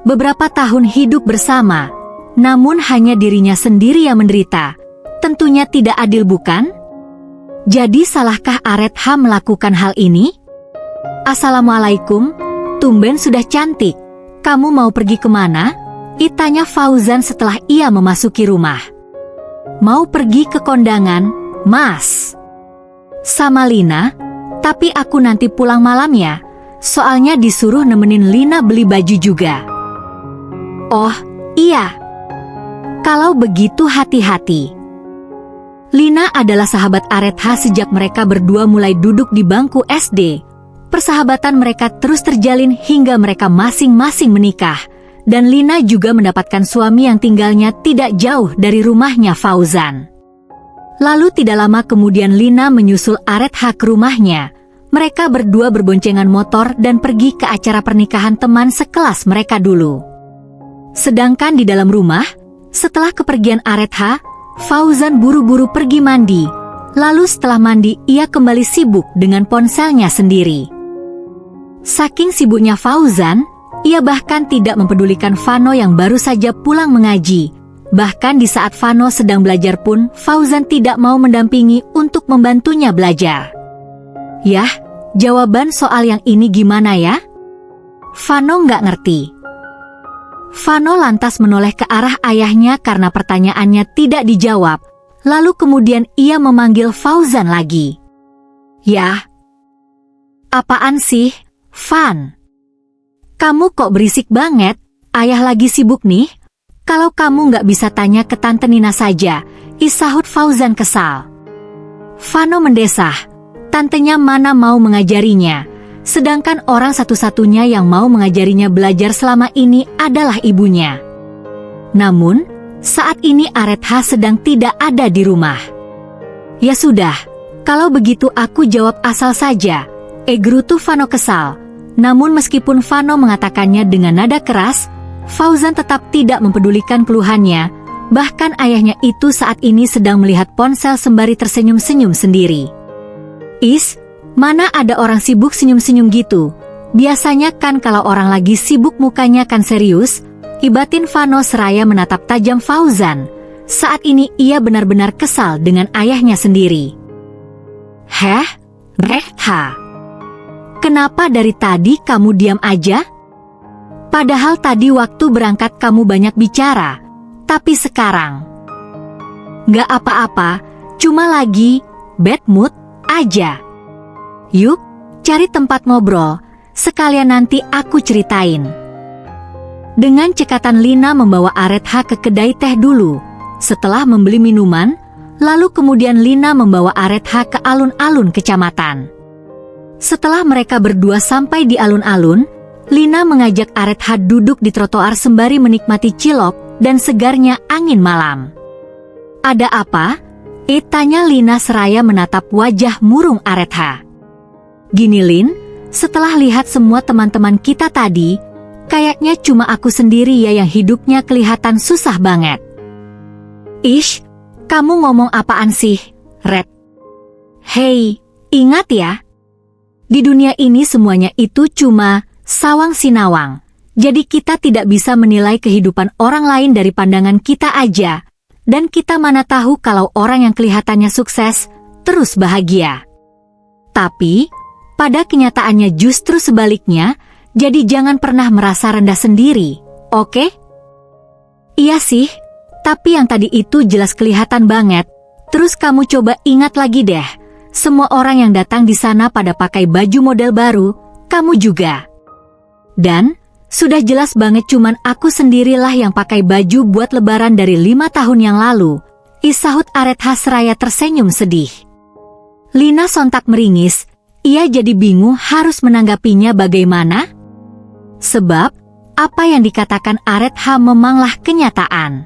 Beberapa tahun hidup bersama, namun hanya dirinya sendiri yang menderita, tentunya tidak adil bukan? Jadi salahkah Aretha melakukan hal ini? Assalamualaikum, tumben sudah cantik, kamu mau pergi kemana? Tanya Fauzan setelah ia memasuki rumah. Mau pergi ke kondangan, Mas? Sama Lina, tapi aku nanti pulang malam ya. soalnya disuruh nemenin Lina beli baju juga. Oh, iya. Kalau begitu hati-hati. Lina adalah sahabat Aretha sejak mereka berdua mulai duduk di bangku SD. Persahabatan mereka terus terjalin hingga mereka masing-masing menikah. Dan Lina juga mendapatkan suami yang tinggalnya tidak jauh dari rumahnya Fauzan. Lalu tidak lama kemudian Lina menyusul Aretha ke rumahnya. Mereka berdua berboncengan motor dan pergi ke acara pernikahan teman sekelas mereka dulu. Sedangkan di dalam rumah, setelah kepergian Aretha, Fauzan buru-buru pergi mandi. Lalu setelah mandi, ia kembali sibuk dengan ponselnya sendiri. Saking sibuknya Fauzan, ia bahkan tidak mempedulikan Vano yang baru saja pulang mengaji. Bahkan di saat Vano sedang belajar pun, Fauzan tidak mau mendampingi untuk membantunya belajar. Yah, jawaban soal yang ini gimana ya? Vano nggak ngerti. Vano lantas menoleh ke arah ayahnya karena pertanyaannya tidak dijawab. Lalu kemudian ia memanggil Fauzan lagi. Yah, apaan sih, Van? Kamu kok berisik banget? Ayah lagi sibuk nih. Kalau kamu nggak bisa tanya ke Tante Nina saja, isahut Fauzan kesal. Vano mendesah. Tantenya mana mau mengajarinya. Sedangkan orang satu-satunya yang mau mengajarinya belajar selama ini adalah ibunya. Namun, saat ini Aretha sedang tidak ada di rumah. Ya sudah, kalau begitu aku jawab asal saja. Gerutu Vano kesal. Namun meskipun Vano mengatakannya dengan nada keras, Fauzan tetap tidak mempedulikan keluhannya. Bahkan ayahnya itu saat ini sedang melihat ponsel sembari tersenyum-senyum sendiri. Is, mana ada orang sibuk senyum-senyum gitu? Biasanya kan kalau orang lagi sibuk mukanya kan serius. Ibatin Vano seraya menatap tajam Fauzan. Saat ini ia benar-benar kesal dengan ayahnya sendiri. Heh, Reha. Kenapa dari tadi kamu diam aja? Padahal tadi waktu berangkat kamu banyak bicara. Tapi sekarang nggak apa-apa, cuma lagi bad mood aja. Yuk, cari tempat ngobrol, sekalian nanti aku ceritain. Dengan cekatan Lina membawa Aretha ke kedai teh dulu. Setelah membeli minuman, lalu kemudian Lina membawa Aretha ke alun-alun kecamatan. Setelah mereka berdua sampai di alun-alun, Lina mengajak Aretha duduk di trotoar sembari menikmati cilok dan segarnya angin malam. Ada apa? Tanya Lina seraya menatap wajah murung Aretha. Gini Lin, setelah lihat semua teman-teman kita tadi, kayaknya cuma aku sendiri ya yang hidupnya kelihatan susah banget. Ish, kamu ngomong apaan sih, Red? Hei, ingat ya. Di dunia ini semuanya itu cuma sawang sinawang. Jadi kita tidak bisa menilai kehidupan orang lain dari pandangan kita aja. Dan kita mana tahu kalau orang yang kelihatannya sukses terus bahagia. Tapi, pada kenyataannya justru sebaliknya, jadi jangan pernah merasa rendah sendiri, oke? Iya sih, tapi yang tadi itu jelas kelihatan banget. Terus kamu coba ingat lagi deh. Semua orang yang datang di sana pada pakai baju model baru, kamu juga. Dan, sudah jelas banget cuman aku sendirilah yang pakai baju buat lebaran dari 5 tahun yang lalu, isahut Aretha seraya tersenyum sedih. Lina sontak meringis, ia jadi bingung harus menanggapinya bagaimana. Sebab, apa yang dikatakan Aretha memanglah kenyataan.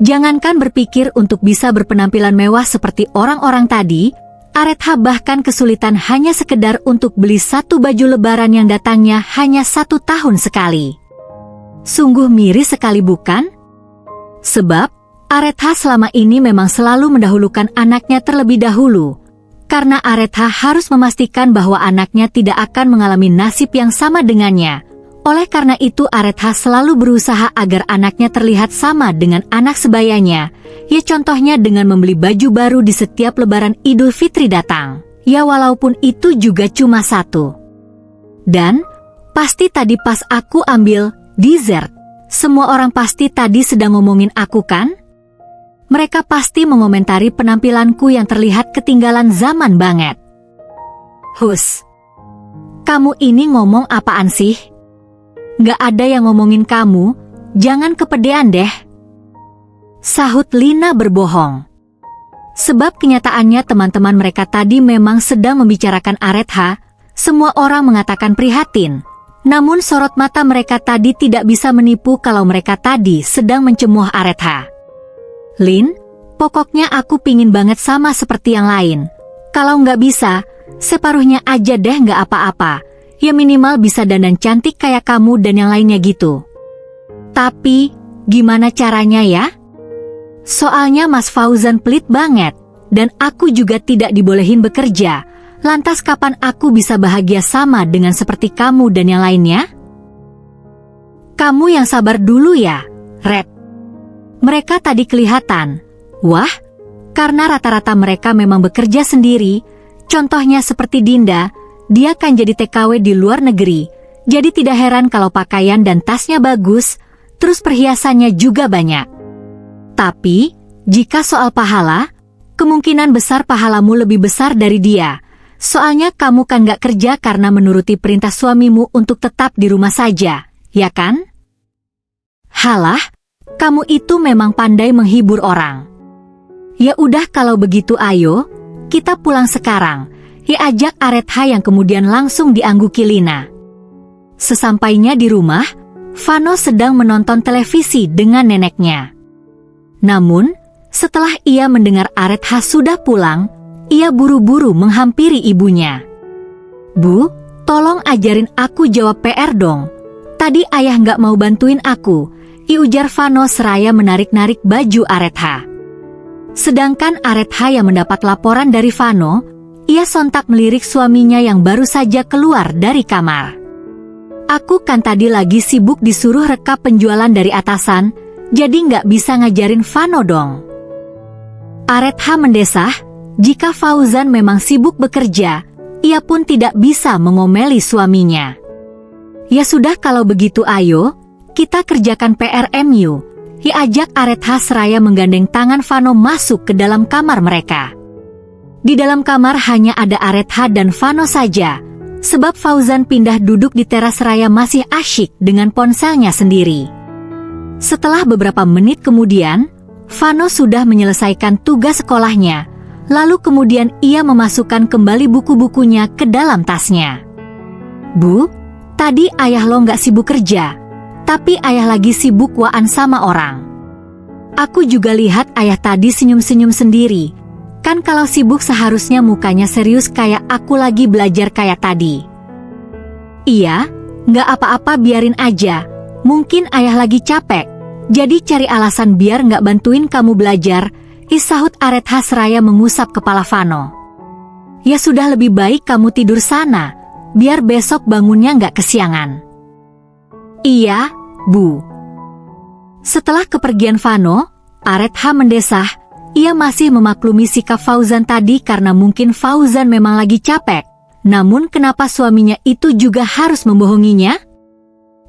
Jangankan berpikir untuk bisa berpenampilan mewah seperti orang-orang tadi, Aretha bahkan kesulitan hanya sekedar untuk beli satu baju lebaran yang datangnya hanya 1 tahun sekali. Sungguh miris sekali bukan? Sebab, Aretha selama ini memang selalu mendahulukan anaknya terlebih dahulu. Karena Aretha harus memastikan bahwa anaknya tidak akan mengalami nasib yang sama dengannya. Oleh karena itu Aretha selalu berusaha agar anaknya terlihat sama dengan anak sebayanya. Ya contohnya dengan membeli baju baru di setiap lebaran Idul Fitri datang. Ya walaupun itu juga cuma 1. Dan, pasti tadi pas aku ambil dessert, semua orang pasti tadi sedang ngomongin aku kan? Mereka pasti mengomentari penampilanku yang terlihat ketinggalan zaman banget. Hus. Kamu ini ngomong apaan sih? Gak ada yang ngomongin kamu, jangan kepedean deh. Sahut Lina berbohong. Sebab kenyataannya teman-teman mereka tadi memang sedang membicarakan Aretha, semua orang mengatakan prihatin. Namun sorot mata mereka tadi tidak bisa menipu kalau mereka tadi sedang mencemooh Aretha. Lin, pokoknya aku pingin banget sama seperti yang lain. Kalau nggak bisa, separuhnya aja deh nggak apa-apa. Ya minimal bisa dandan cantik kayak kamu dan yang lainnya gitu. Tapi, gimana caranya ya? Soalnya Mas Fauzan pelit banget, dan aku juga tidak dibolehin bekerja. Lantas kapan aku bisa bahagia sama dengan seperti kamu dan yang lainnya? Kamu yang sabar dulu ya, Red. Mereka tadi kelihatan. Wah, karena rata-rata mereka memang bekerja sendiri. Contohnya seperti Dinda, dia kan jadi TKW di luar negeri. Jadi tidak heran kalau pakaian dan tasnya bagus, terus perhiasannya juga banyak. Tapi, jika soal pahala, kemungkinan besar pahalamu lebih besar dari dia. Soalnya kamu kan gak kerja karena menuruti perintah suamimu untuk tetap di rumah saja, ya kan? Halah, kamu itu memang pandai menghibur orang. Ya udah kalau begitu ayo, kita pulang sekarang. Ya ajak Aretha yang kemudian langsung diangguki Lina. Sesampainya di rumah, Vano sedang menonton televisi dengan neneknya. Namun, setelah ia mendengar Aretha sudah pulang, ia buru-buru menghampiri ibunya. Bu, tolong ajarin aku jawab PR dong. Tadi ayah nggak mau bantuin aku, ujar Vano seraya menarik-narik baju Aretha. Sedangkan Aretha yang mendapat laporan dari Vano, ia sontak melirik suaminya yang baru saja keluar dari kamar. Aku kan tadi lagi sibuk disuruh rekap penjualan dari atasan, jadi nggak bisa ngajarin Vano dong. Aretha mendesah. Jika Fauzan memang sibuk bekerja, ia pun tidak bisa mengomeli suaminya. Ya sudah kalau begitu ayo, kita kerjakan PRMU. Ya ajak Aretha seraya menggandeng tangan Vano masuk ke dalam kamar mereka. Di dalam kamar hanya ada Aretha dan Vano saja, sebab Fauzan pindah duduk di teras seraya masih asyik dengan ponselnya sendiri. Setelah beberapa menit kemudian, Vano sudah menyelesaikan tugas sekolahnya. Lalu kemudian ia memasukkan kembali buku-bukunya ke dalam tasnya. Bu, tadi ayah lo nggak sibuk kerja, tapi ayah lagi sibuk waan sama orang. Aku juga lihat ayah tadi senyum-senyum sendiri. Kan kalau sibuk seharusnya mukanya serius kayak aku lagi belajar kayak tadi. Iya, nggak apa-apa biarin aja. Mungkin ayah lagi capek, jadi cari alasan biar nggak bantuin kamu belajar. Sahut Aretha seraya mengusap kepala Vano. Ya sudah lebih baik kamu tidur sana, biar besok bangunnya nggak kesiangan. Iya, Bu. Setelah kepergian Vano, Aretha mendesah, ia masih memaklumi sikap Fauzan tadi karena mungkin Fauzan memang lagi capek. Namun kenapa suaminya itu juga harus membohonginya?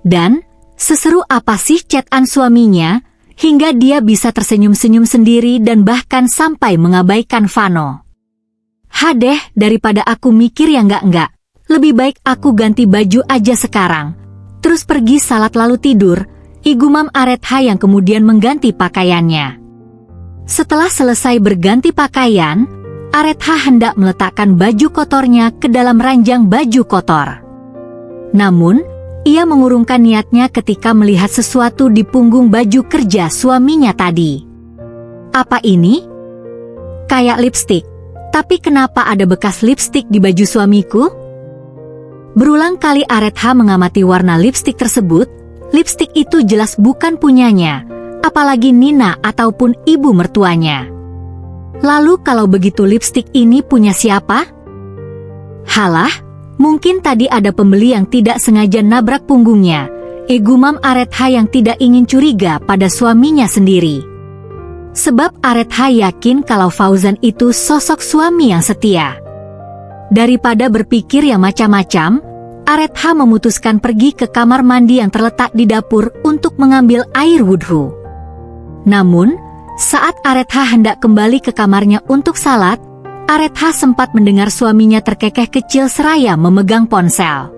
Dan, seseru apa sih chatan suaminya? Hingga dia bisa tersenyum-senyum sendiri dan bahkan sampai mengabaikan Vano. Hadeh, daripada aku mikir yang enggak, lebih baik aku ganti baju aja sekarang. Terus pergi salat lalu tidur, igumam Aretha yang kemudian mengganti pakaiannya. Setelah selesai berganti pakaian, Aretha hendak meletakkan baju kotornya ke dalam ranjang baju kotor. Namun, ia mengurungkan niatnya ketika melihat sesuatu di punggung baju kerja suaminya tadi. Apa ini? Kayak lipstik. Tapi kenapa ada bekas lipstik di baju suamiku? Berulang kali Aretha mengamati warna lipstik tersebut. Lipstik itu jelas bukan punyanya, apalagi Nina ataupun ibu mertuanya. Lalu kalau begitu lipstik ini punya siapa? Halah, mungkin tadi ada pembeli yang tidak sengaja nabrak punggungnya. Gumam Aretha yang tidak ingin curiga pada suaminya sendiri. Sebab Aretha yakin kalau Fauzan itu sosok suami yang setia. Daripada berpikir yang macam-macam, Aretha memutuskan pergi ke kamar mandi yang terletak di dapur untuk mengambil air wudhu. Namun, saat Aretha hendak kembali ke kamarnya untuk salat, Aretha sempat mendengar suaminya terkekeh kecil seraya memegang ponsel.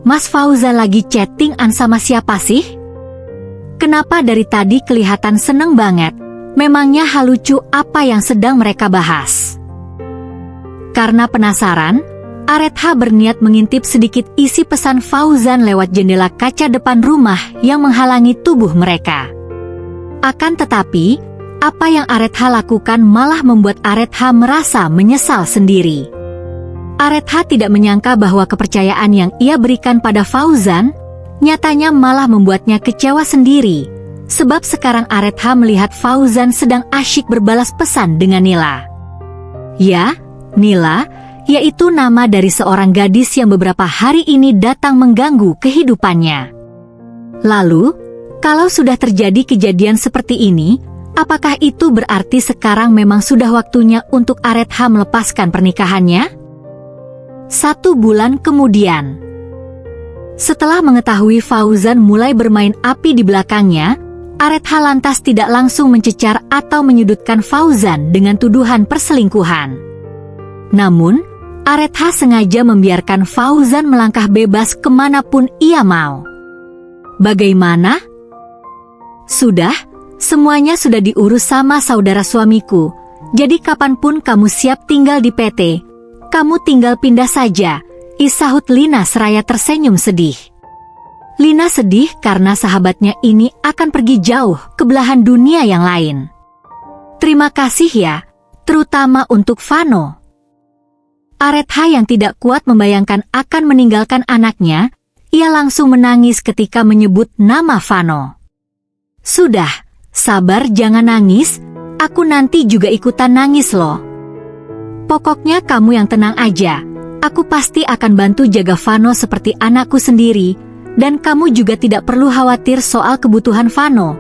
"Mas Fauzan lagi chatting-an sama siapa sih? Kenapa dari tadi kelihatan seneng banget? Memangnya hal lucu apa yang sedang mereka bahas?" Karena penasaran, Aretha berniat mengintip sedikit isi pesan Fauzan lewat jendela kaca depan rumah yang menghalangi tubuh mereka. Akan tetapi, apa yang Aretha lakukan malah membuat Aretha merasa menyesal sendiri. Aretha tidak menyangka bahwa kepercayaan yang ia berikan pada Fauzan nyatanya malah membuatnya kecewa sendiri, sebab sekarang Aretha melihat Fauzan sedang asyik berbalas pesan dengan Nila. Ya, Nila, yaitu nama dari seorang gadis yang beberapa hari ini datang mengganggu kehidupannya. Lalu, kalau sudah terjadi kejadian seperti ini, apakah itu berarti sekarang memang sudah waktunya untuk Aretha melepaskan pernikahannya? 1 bulan kemudian, setelah mengetahui Fauzan mulai bermain api di belakangnya, Aretha lantas tidak langsung mencecar atau menyudutkan Fauzan dengan tuduhan perselingkuhan. Namun, Aretha sengaja membiarkan Fauzan melangkah bebas kemanapun ia mau. Bagaimana? "Sudah, semuanya sudah diurus sama saudara suamiku, jadi kapanpun kamu siap tinggal di PT, kamu tinggal pindah saja," isahut Lina seraya tersenyum sedih. Lina sedih karena sahabatnya ini akan pergi jauh ke belahan dunia yang lain. "Terima kasih ya, terutama untuk Vano." Aretha yang tidak kuat membayangkan akan meninggalkan anaknya, ia langsung menangis ketika menyebut nama Vano. "Sudah, sabar, jangan nangis, aku nanti juga ikutan nangis loh. Pokoknya kamu yang tenang aja, aku pasti akan bantu jaga Vano seperti anakku sendiri, dan kamu juga tidak perlu khawatir soal kebutuhan Vano,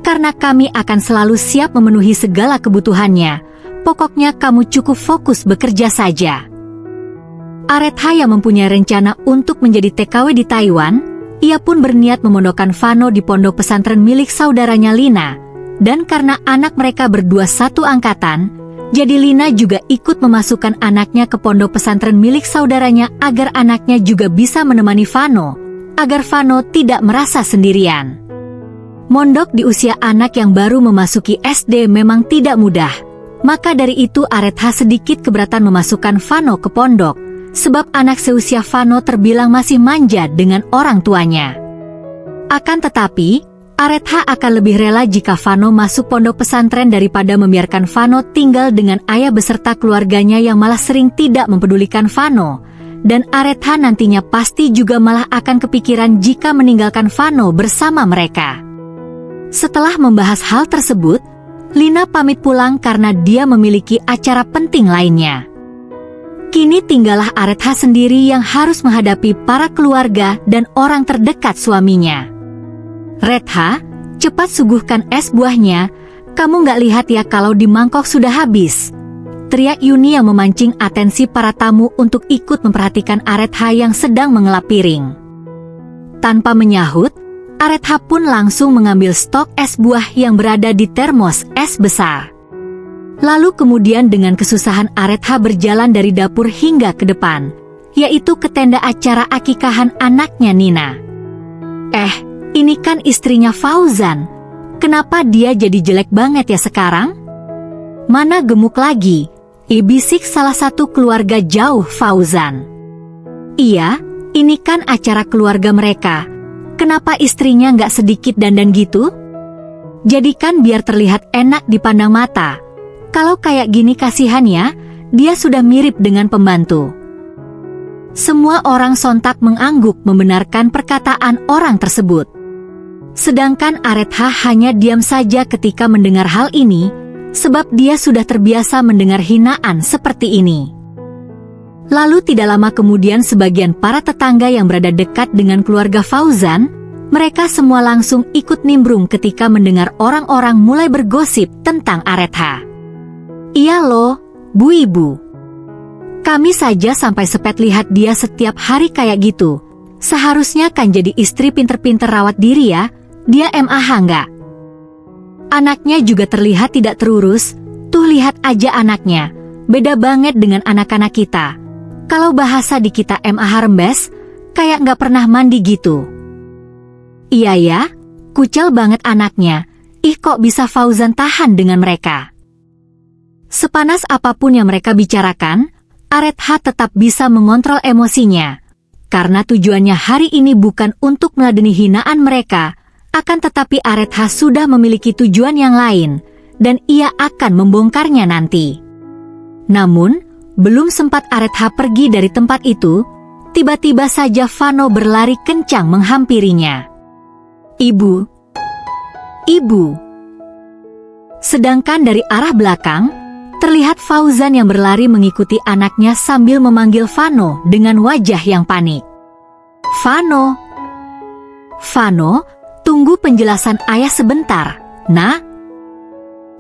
karena kami akan selalu siap memenuhi segala kebutuhannya, pokoknya kamu cukup fokus bekerja saja." Aretha yang mempunyai rencana untuk menjadi TKW di Taiwan, ia pun berniat memondokkan Vano di pondok pesantren milik saudaranya Lina, dan karena anak mereka berdua satu angkatan, jadi Lina juga ikut memasukkan anaknya ke pondok pesantren milik saudaranya agar anaknya juga bisa menemani Vano, agar Vano tidak merasa sendirian. Mondok di usia anak yang baru memasuki SD memang tidak mudah, maka dari itu Aretha sedikit keberatan memasukkan Vano ke pondok, sebab anak seusia Vano terbilang masih manja dengan orang tuanya. Akan tetapi, Aretha akan lebih rela jika Vano masuk pondok pesantren daripada membiarkan Vano tinggal dengan ayah beserta keluarganya yang malah sering tidak mempedulikan Vano, dan Aretha nantinya pasti juga malah akan kepikiran jika meninggalkan Vano bersama mereka. Setelah membahas hal tersebut, Lina pamit pulang karena dia memiliki acara penting lainnya. Kini tinggallah Aretha sendiri yang harus menghadapi para keluarga dan orang terdekat suaminya. "Retha, cepat suguhkan es buahnya, kamu nggak lihat ya kalau di mangkok sudah habis," teriak Yuni yang memancing atensi para tamu untuk ikut memperhatikan Aretha yang sedang mengelap piring. Tanpa menyahut, Aretha pun langsung mengambil stok es buah yang berada di termos es besar. Lalu kemudian dengan kesusahan Aretha berjalan dari dapur hingga ke depan, yaitu ke tenda acara akikahan anaknya Nina. Ini kan istrinya Fauzan. Kenapa dia jadi jelek banget ya sekarang? Mana gemuk lagi? Bisik salah satu keluarga jauh Fauzan. Iya, ini kan acara keluarga mereka. Kenapa istrinya nggak sedikit dandan gitu? Jadikan biar terlihat enak dipandang mata. Kalau kayak gini kasihan ya, dia sudah mirip dengan pembantu. Semua orang sontak mengangguk membenarkan perkataan orang tersebut. Sedangkan Aretha hanya diam saja ketika mendengar hal ini, sebab dia sudah terbiasa mendengar hinaan seperti ini. Lalu tidak lama kemudian sebagian para tetangga yang berada dekat dengan keluarga Fauzan, mereka semua langsung ikut nimbrung ketika mendengar orang-orang mulai bergosip tentang Aretha. "Iya loh, Bu Ibu. Kami saja sampai sepet lihat dia setiap hari kayak gitu. Seharusnya kan jadi istri pinter-pinter rawat diri ya, dia MAH nggak? Anaknya juga terlihat tidak terurus, tuh lihat aja anaknya, beda banget dengan anak-anak kita. Kalau bahasa di kita rembes, kayak nggak pernah mandi gitu. Iya ya, kucel banget anaknya. Ih, kok bisa Fauzan tahan dengan mereka? Sepanas apapun yang mereka bicarakan, Aretha tetap bisa mengontrol emosinya. Karena tujuannya hari ini bukan untuk meladeni hinaan mereka, akan tetapi Aretha sudah memiliki tujuan yang lain, dan ia akan membongkarnya nanti. Namun, belum sempat Aretha pergi dari tempat itu, tiba-tiba saja Vano berlari kencang menghampirinya. Ibu. Ibu. Sedangkan dari arah belakang, terlihat Fauzan yang berlari mengikuti anaknya sambil memanggil Vano dengan wajah yang panik. Vano. Vano, tunggu penjelasan ayah sebentar, nak.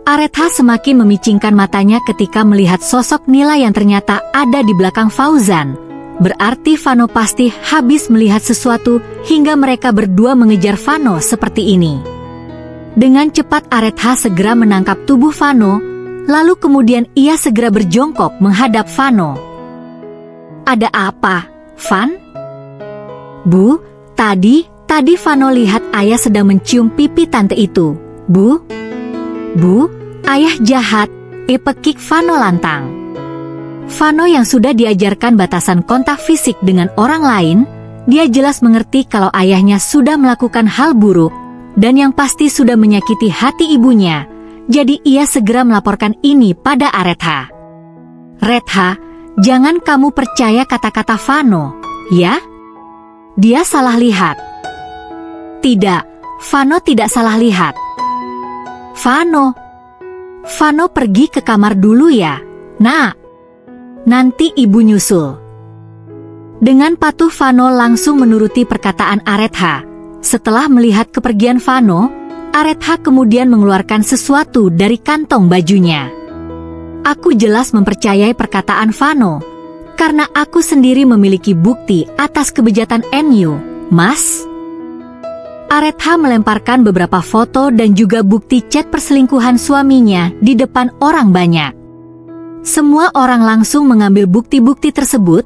Aretha semakin memicingkan matanya ketika melihat sosok Nila yang ternyata ada di belakang Fauzan. Berarti Vano pasti habis melihat sesuatu hingga mereka berdua mengejar Vano seperti ini. Dengan cepat Aretha segera menangkap tubuh Vano, lalu kemudian ia segera berjongkok menghadap Vano. Ada apa, Van? Bu, tadi Vano lihat ayah sedang mencium pipi tante itu. Bu, ayah jahat, pekik Vano lantang. Vano yang sudah diajarkan batasan kontak fisik dengan orang lain, dia jelas mengerti kalau ayahnya sudah melakukan hal buruk, dan yang pasti sudah menyakiti hati ibunya, jadi ia segera melaporkan ini pada Aretha. Retha, jangan kamu percaya kata-kata Vano, ya? Dia salah lihat. Tidak, Vano tidak salah lihat. Vano pergi ke kamar dulu ya, nak. Nanti ibu nyusul. Dengan patuh Vano langsung menuruti perkataan Aretha. Setelah melihat kepergian Vano, Aretha kemudian mengeluarkan sesuatu dari kantong bajunya. Aku jelas mempercayai perkataan Vano, karena aku sendiri memiliki bukti atas kebejatan NU, Mas. Aretha melemparkan beberapa foto dan juga bukti chat perselingkuhan suaminya di depan orang banyak. Semua orang langsung mengambil bukti-bukti tersebut,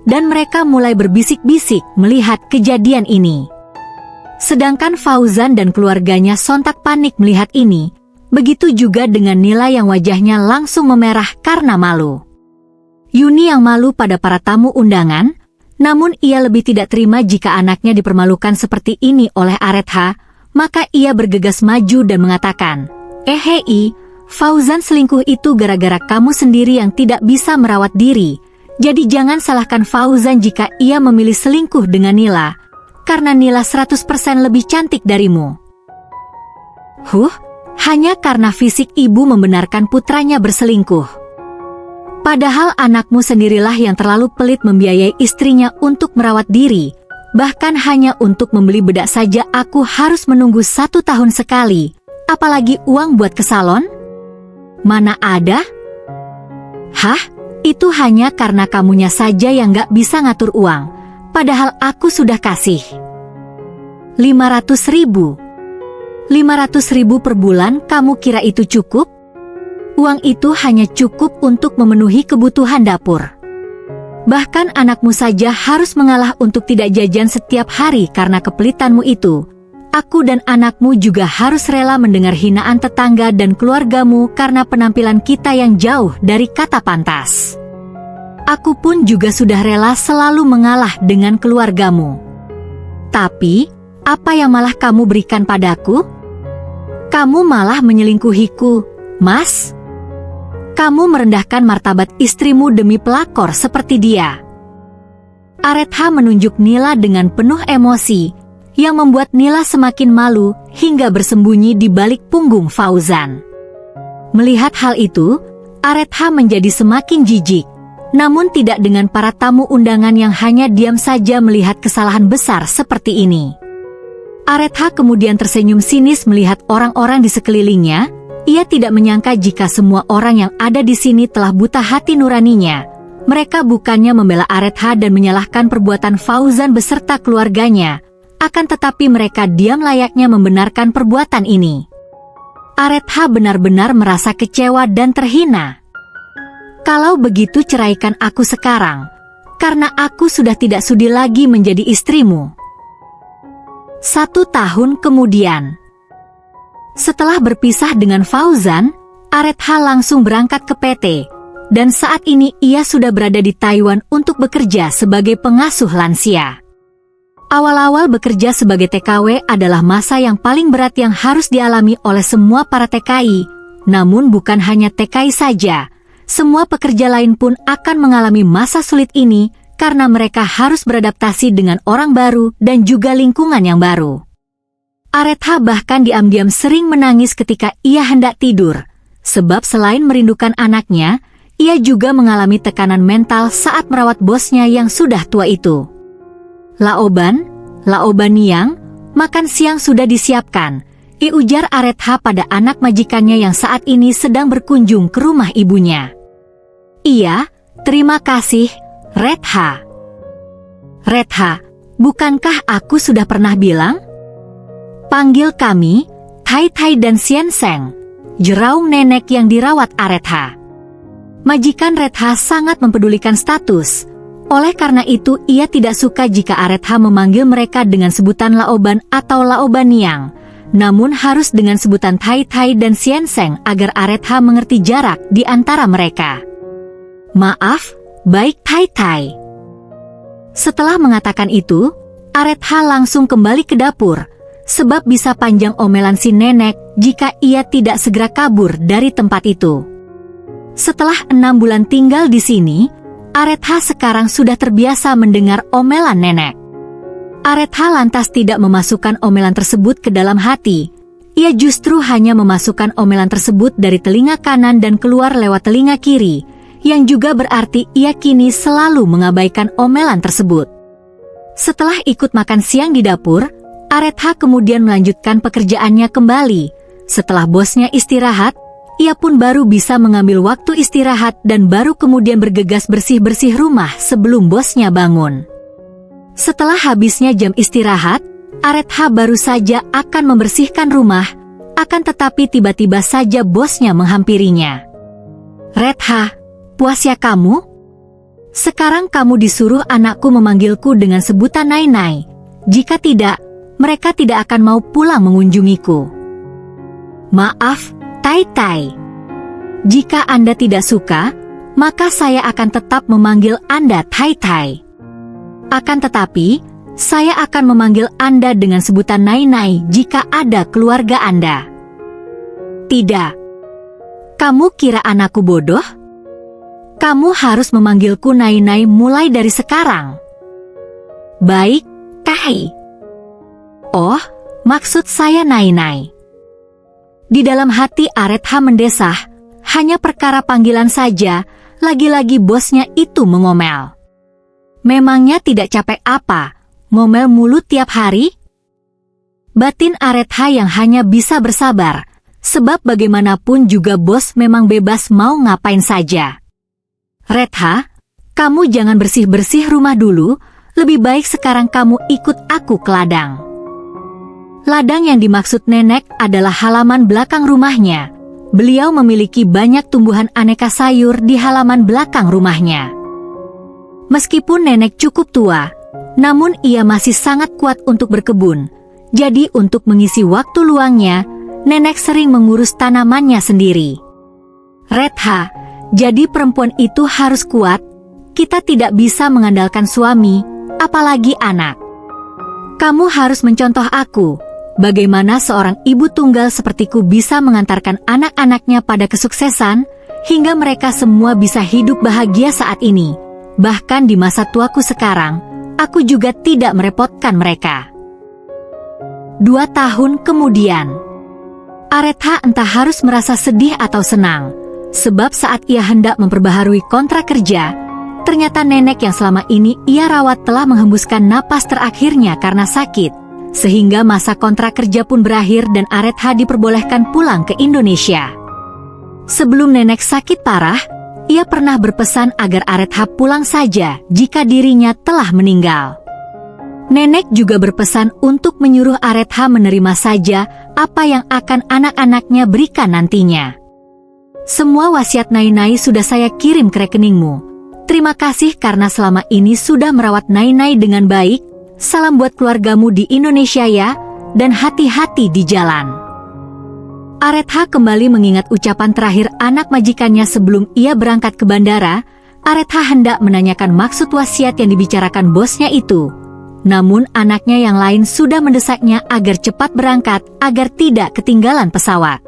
dan mereka mulai berbisik-bisik melihat kejadian ini. Sedangkan Fauzan dan keluarganya sontak panik melihat ini, begitu juga dengan Nila yang wajahnya langsung memerah karena malu. Yuni yang malu pada para tamu undangan, namun ia lebih tidak terima jika anaknya dipermalukan seperti ini oleh Aretha, maka ia bergegas maju dan mengatakan, hei, Fauzan selingkuh itu gara-gara kamu sendiri yang tidak bisa merawat diri. Jadi jangan salahkan Fauzan jika ia memilih selingkuh dengan Nila, karena Nila 100% lebih cantik darimu. Hanya karena fisik ibu membenarkan putranya berselingkuh. Padahal anakmu sendirilah yang terlalu pelit membiayai istrinya untuk merawat diri. Bahkan hanya untuk membeli bedak saja aku harus menunggu 1 tahun sekali. Apalagi uang buat ke salon? Mana ada? Itu hanya karena kamunya saja yang gak bisa ngatur uang. Padahal aku sudah kasih 500.000. 500.000 per bulan, kamu kira itu cukup? Uang itu hanya cukup untuk memenuhi kebutuhan dapur. Bahkan anakmu saja harus mengalah untuk tidak jajan setiap hari karena kepelitanmu itu. Aku dan anakmu juga harus rela mendengar hinaan tetangga dan keluargamu karena penampilan kita yang jauh dari kata pantas. Aku pun juga sudah rela selalu mengalah dengan keluargamu. Tapi, apa yang malah kamu berikan padaku? Kamu malah menyelingkuhiku, Mas. Kamu merendahkan martabat istrimu demi pelakor seperti dia. Aretha menunjuk Nila dengan penuh emosi, yang membuat Nila semakin malu hingga bersembunyi di balik punggung Fauzan. Melihat hal itu, Aretha menjadi semakin jijik, namun tidak dengan para tamu undangan yang hanya diam saja melihat kesalahan besar seperti ini. Aretha kemudian tersenyum sinis melihat orang-orang di sekelilingnya. Ia tidak menyangka jika semua orang yang ada di sini telah buta hati nuraninya. Mereka bukannya membela Aretha dan menyalahkan perbuatan Fauzan beserta keluarganya, akan tetapi mereka diam layaknya membenarkan perbuatan ini. Aretha benar-benar merasa kecewa dan terhina. Kalau begitu ceraikan aku sekarang, karena aku sudah tidak sudi lagi menjadi istrimu. 1 tahun kemudian. Setelah berpisah dengan Fauzan, Aretha langsung berangkat ke PT, dan saat ini ia sudah berada di Taiwan untuk bekerja sebagai pengasuh lansia. Awal-awal bekerja sebagai TKW adalah masa yang paling berat yang harus dialami oleh semua para TKI, namun bukan hanya TKI saja, semua pekerja lain pun akan mengalami masa sulit ini karena mereka harus beradaptasi dengan orang baru dan juga lingkungan yang baru. Aretha bahkan diam-diam sering menangis ketika ia hendak tidur, sebab selain merindukan anaknya, ia juga mengalami tekanan mental saat merawat bosnya yang sudah tua itu. Laoban Niang, makan siang sudah disiapkan, ujar Aretha pada anak majikannya yang saat ini sedang berkunjung ke rumah ibunya. Iya, terima kasih, Retha. Retha, bukankah aku sudah pernah bilang? Panggil kami, Tai Tai dan Sien Seng, jeraung nenek yang dirawat Aretha. Majikan Retha sangat mempedulikan status. Oleh karena itu ia tidak suka jika Aretha memanggil mereka dengan sebutan Laoban atau Laoban Niang, namun harus dengan sebutan Tai Tai dan Sien Seng agar Aretha mengerti jarak di antara mereka. Maaf, baik Tai Tai. Setelah mengatakan itu, Aretha langsung kembali ke dapur, sebab bisa panjang omelan si nenek jika ia tidak segera kabur dari tempat itu. Setelah 6 bulan tinggal di sini, Aretha sekarang sudah terbiasa mendengar omelan nenek. Aretha lantas tidak memasukkan omelan tersebut ke dalam hati. Ia justru hanya memasukkan omelan tersebut dari telinga kanan dan keluar lewat telinga kiri, yang juga berarti ia kini selalu mengabaikan omelan tersebut. Setelah ikut makan siang di dapur, Aretha kemudian melanjutkan pekerjaannya kembali. Setelah bosnya istirahat, ia pun baru bisa mengambil waktu istirahat dan baru kemudian bergegas bersih-bersih rumah sebelum bosnya bangun. Setelah habisnya jam istirahat, Aretha baru saja akan membersihkan rumah, akan tetapi tiba-tiba saja bosnya menghampirinya. Retha, puas ya kamu? Sekarang kamu disuruh anakku memanggilku dengan sebutan Nai-Nai. Jika tidak, mereka tidak akan mau pulang mengunjungiku. Maaf, Tai Tai. Jika Anda tidak suka, maka saya akan tetap memanggil Anda Tai Tai. Akan tetapi, saya akan memanggil Anda dengan sebutan Nai-Nai jika ada keluarga Anda. Tidak. Kamu kira anakku bodoh? Kamu harus memanggilku Nai-Nai mulai dari sekarang. Baik, Kai. Oh, maksud saya Nai-Nai. Di dalam hati Aretha mendesah, hanya perkara panggilan saja, lagi-lagi bosnya itu mengomel. Memangnya tidak capek apa, ngomel mulu tiap hari? Batin Aretha yang hanya bisa bersabar, sebab bagaimanapun juga bos memang bebas mau ngapain saja. Retha, kamu jangan bersih-bersih rumah dulu, lebih baik sekarang kamu ikut aku ke ladang. Ladang yang dimaksud nenek adalah halaman belakang rumahnya. Beliau memiliki banyak tumbuhan aneka sayur di halaman belakang rumahnya. Meskipun nenek cukup tua, namun ia masih sangat kuat untuk berkebun. Jadi untuk mengisi waktu luangnya, nenek sering mengurus tanamannya sendiri. Retha, jadi perempuan itu harus kuat. Kita tidak bisa mengandalkan suami, apalagi anak. Kamu harus mencontoh aku. Bagaimana seorang ibu tunggal sepertiku bisa mengantarkan anak-anaknya pada kesuksesan, hingga mereka semua bisa hidup bahagia saat ini. Bahkan di masa tuaku sekarang, aku juga tidak merepotkan mereka. 2 tahun kemudian, Aretha entah harus merasa sedih atau senang, sebab saat ia hendak memperbaharui kontrak kerja, ternyata nenek yang selama ini ia rawat telah menghembuskan napas terakhirnya karena sakit. Sehingga masa kontrak kerja pun berakhir dan Aretha diperbolehkan pulang ke Indonesia. Sebelum nenek sakit parah, ia pernah berpesan agar Aretha pulang saja jika dirinya telah meninggal. Nenek juga berpesan untuk menyuruh Aretha menerima saja apa yang akan anak-anaknya berikan nantinya. Semua wasiat Nai-Nai sudah saya kirim ke rekeningmu. Terima kasih karena selama ini sudah merawat Nai-Nai dengan baik. Salam buat keluargamu di Indonesia ya, dan hati-hati di jalan. Aretha kembali mengingat ucapan terakhir anak majikannya sebelum ia berangkat ke bandara. Aretha hendak menanyakan maksud wasiat yang dibicarakan bosnya itu. Namun anaknya yang lain sudah mendesaknya agar cepat berangkat agar tidak ketinggalan pesawat.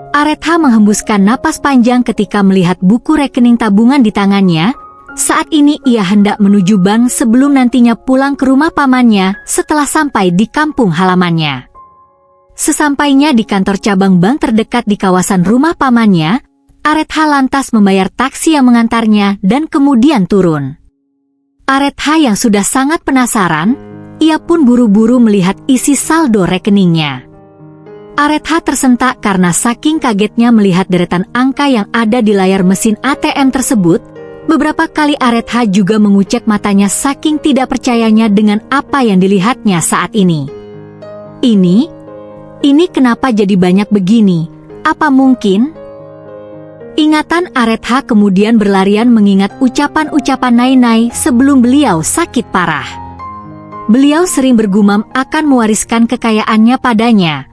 Aretha menghembuskan napas panjang ketika melihat buku rekening tabungan di tangannya. Saat ini ia hendak menuju bank sebelum nantinya pulang ke rumah pamannya setelah sampai di kampung halamannya. Sesampainya di kantor cabang bank terdekat di kawasan rumah pamannya, Aretha lantas membayar taksi yang mengantarnya dan kemudian turun. Aretha yang sudah sangat penasaran, ia pun buru-buru melihat isi saldo rekeningnya. Aretha tersentak karena saking kagetnya melihat deretan angka yang ada di layar mesin ATM tersebut. Beberapa kali Aretha juga mengucek matanya saking tidak percayanya dengan apa yang dilihatnya saat ini. Ini kenapa jadi banyak begini? Apa mungkin? Ingatan Aretha kemudian berlarian mengingat ucapan-ucapan Nai-Nai sebelum beliau sakit parah. Beliau sering bergumam akan mewariskan kekayaannya padanya,